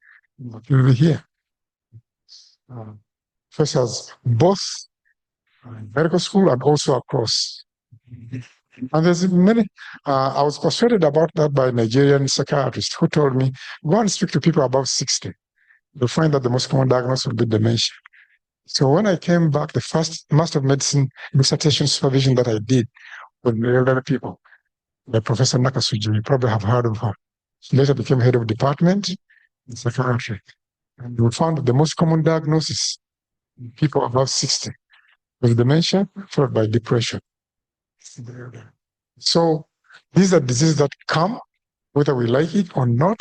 Over here. Professors, both in medical school and also across. And there's many, I was persuaded about that by a Nigerian psychiatrist who told me, go and speak to people above 60. You'll find that the most common diagnosis will be dementia. So when I came back, the first Master of Medicine dissertation supervision that I did with elderly people, by Professor Nakasuji, you probably have heard of her. She later became head of department in psychiatry. And we found that the most common diagnosis in people above 60 was dementia, followed by depression. So these are diseases that come, whether we like it or not.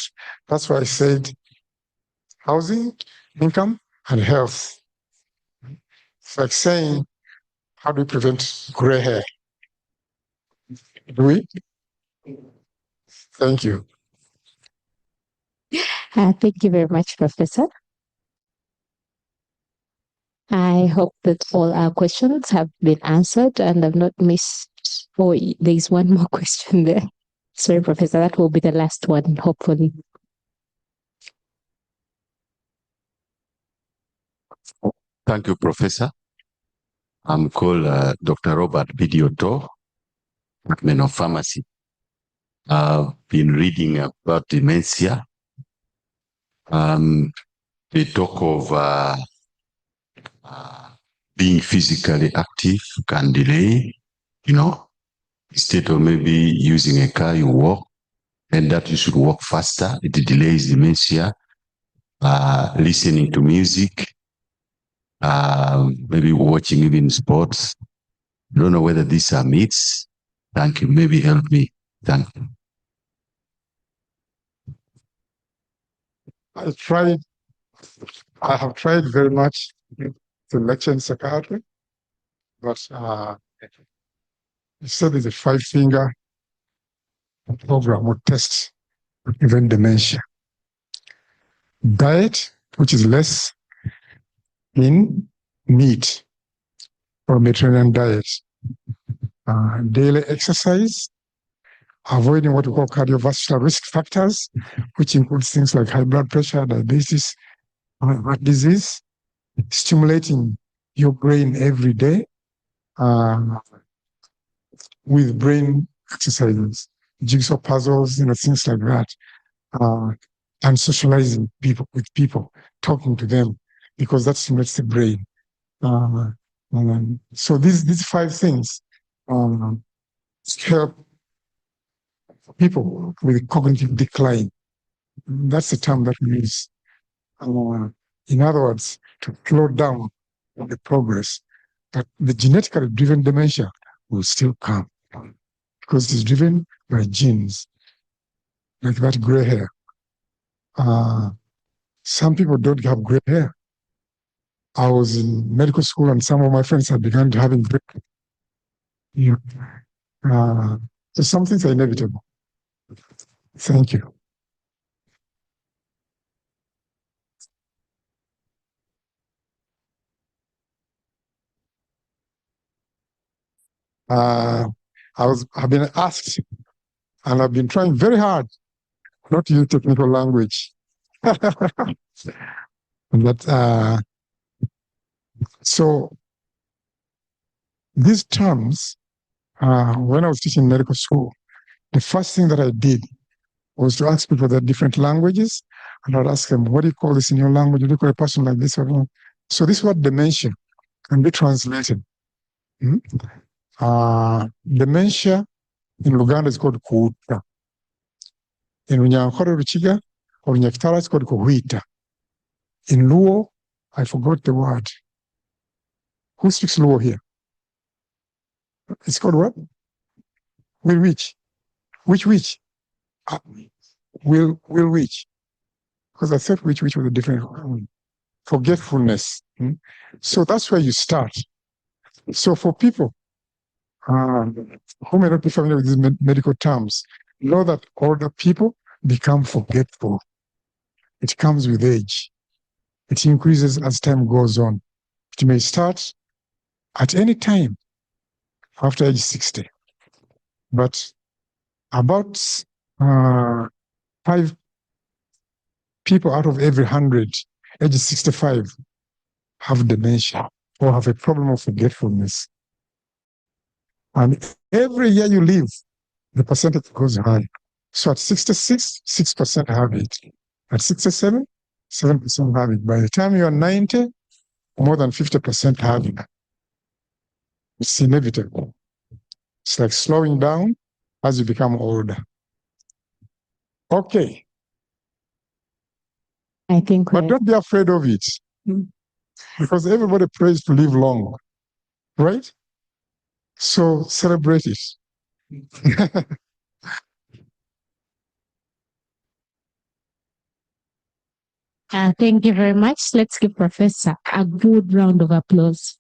That's why I said housing, income, and health. It's like saying, how do we prevent gray hair? Do we? Thank you. Thank you very much, Professor. I hope that all our questions have been answered and I've not missed. Oh, there's one more question there. Sorry, Professor, that will be the last one, hopefully. Thank you, Professor. I'm called Dr. Robert Bidioto, Department of Pharmacy. I've been reading about dementia. They talk of being physically active can delay, instead of maybe using a car, you walk, and that you should walk faster. It delays dementia. Listening to music, maybe watching even sports. I don't know whether these are myths. Thank you. Maybe help me. Thank you. I have tried very much to lecture in psychiatry, but you said there's a 5-finger program or test to prevent dementia. Diet, which is less in meat, or Mediterranean diet. Daily exercise, avoiding what we call cardiovascular risk factors, which includes things like high blood pressure, diabetes, heart disease, stimulating your brain every day with brain exercises, jigsaw puzzles, things like that, and socializing with people, talking to them, because that stimulates the brain. So these 5 things help people with cognitive decline. That's the term that we use. In other words, to slow down the progress. But the genetically driven dementia will still come because it's driven by genes, like that gray hair. Some people don't have gray hair. I was in medical school and some of my friends had begun having gray hair. So some things are inevitable. Thank you. I've been asked, and I've been trying very hard not to use technical language. But so these terms, when I was teaching medical school, the first thing that I did was to ask people that different languages, and I'd ask them, what do you call this in your language? What do you call a person like this? So this word dementia can be translated. Dementia in Luganda is called kuuta. In Runyankore Ruchiga or Nyakitara it's called kuhuita. In Luo, I forgot the word. Who speaks Luo here? It's called what? Will which? Which? Will which? Because I thought which was a different forgetfulness. So that's where you start. So for people who may not be familiar with these medical terms, know that older people become forgetful. It comes with age. It increases as time goes on. It may start at any time after age 60. But about 5 people out of every 100, age 65, have dementia or have a problem of forgetfulness. And every year you live, the percentage goes high. So at 66, 6% have it. At 67, 7% have it. By the time you are 90, more than 50% have it. It's inevitable. It's like slowing down as you become older. Okay. I think. But don't be afraid of it. Because everybody prays to live long. Right? So celebrate it. Thank you very much. Let's give Professor a good round of applause.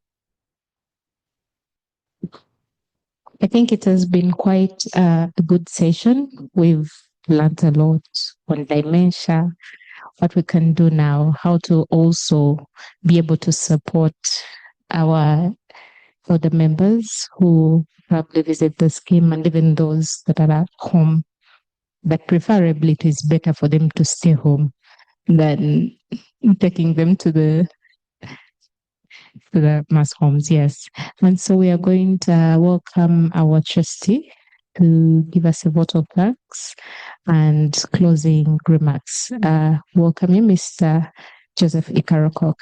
I think it has been quite a good session. We've learned a lot on dementia, what we can do now, how to also be able to support our other members who probably visit the scheme, and even those that are at home, but preferably it is better for them to stay home than taking them to the mass homes. Yes. And so we are going to welcome our trustee to give us a vote of thanks and closing remarks. Welcome you, Mr. Joseph Ikarokok.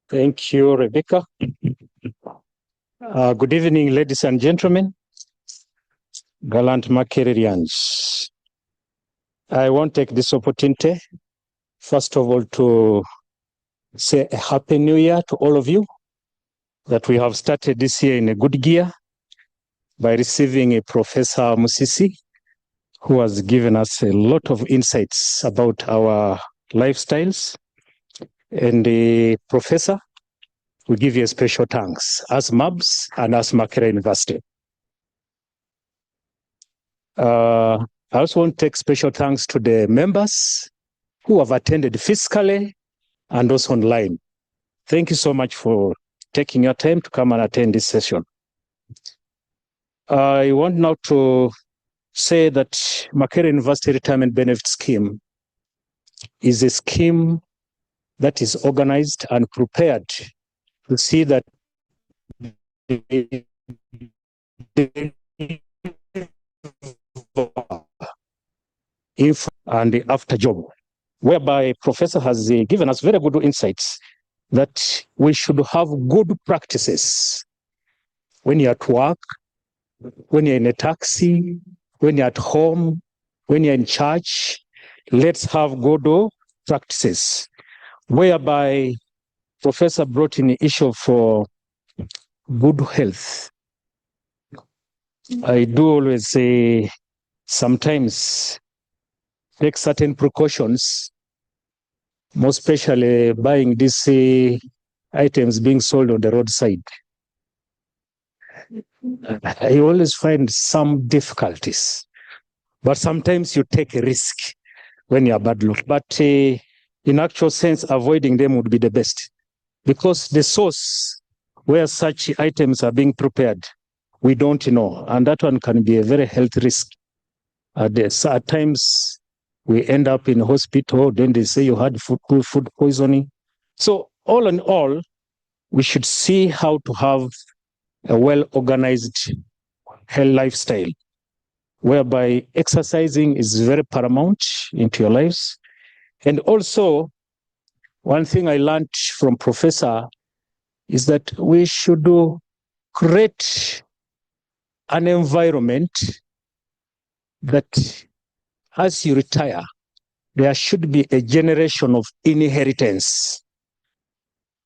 Thank you, Rebecca. Good evening, ladies and gentlemen, gallant Makererians. I want to take this opportunity, first of all, to say a happy new year to all of you, that we have started this year in a good gear by receiving a Professor Musisi, who has given us a lot of insights about our lifestyles. And the Professor, we give you a special thanks as MURBS and as Makerere University. I also want to take special thanks to the members who have attended physically and also online. Thank you so much for taking your time to come and attend this session. I want now to say that Makerere University Retirement Benefit Scheme is a scheme that is organized and prepared to see that and the after job, whereby Professor has given us very good insights that we should have good practices when you're at work, when you're in a taxi, when you're at home, when you're in church. Let's have good practices, whereby Professor brought in the issue for good health. I do always say sometimes take certain precautions, more especially buying these items being sold on the roadside. I always find some difficulties, but sometimes you take a risk when you're bad luck. But in actual sense, avoiding them would be the best, because the source where such items are being prepared, we don't know, and that one can be a very health risk. At times, we end up in hospital, then they say you had food poisoning. So all in all, we should see how to have a well-organized health lifestyle, whereby exercising is very paramount into your lives. And also, one thing I learned from Professor is that we should create an environment that as you retire, there should be a generation of inheritance.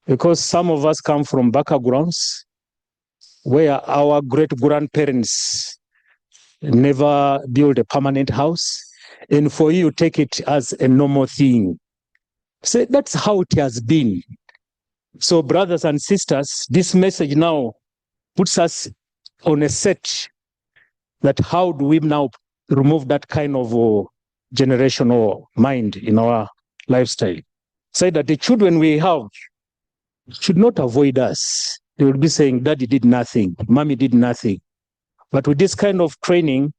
Because some of us come from backgrounds where our great-grandparents never built a permanent house, and for you, take it as a normal thing. So that's how it has been. So brothers and sisters, this message now puts us on a set that how do we now remove that kind of generational mind in our lifestyle. Say that the children we have should not avoid us. They will be saying, Daddy did nothing, Mommy did nothing. But with this kind of training,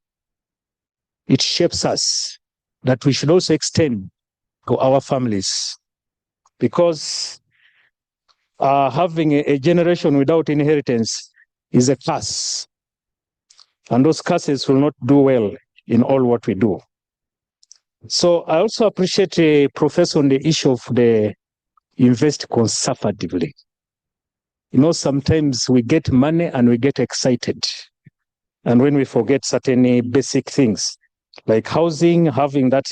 it shapes us that we should also extend to our families. Because having a generation without inheritance is a curse. And those curses will not do well in all what we do. So I also appreciate a professor on the issue of the invest conservatively. You know, sometimes we get money and we get excited. And when we forget certain basic things, like housing, having that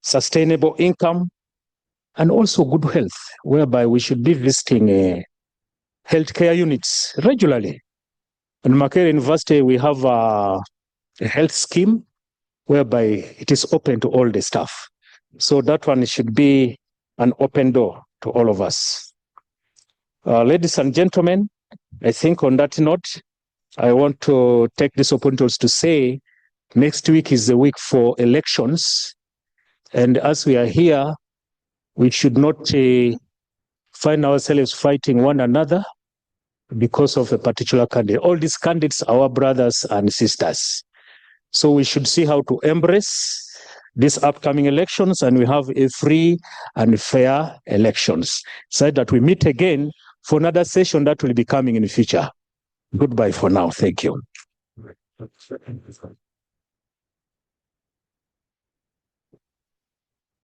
sustainable income, and also good health, whereby we should be visiting healthcare units regularly. At Makerere University, we have a health scheme whereby it is open to all the staff. So that one should be an open door to all of us. Ladies and gentlemen, I think on that note, I want to take this opportunity to say next week is the week for elections. And as we are here, we should not find ourselves fighting one another because of a particular candidate. All these candidates are our brothers and sisters. So we should see how to embrace these upcoming elections, and we have a free and fair elections, so that we meet again for another session that will be coming in the future. Goodbye for now. Thank you.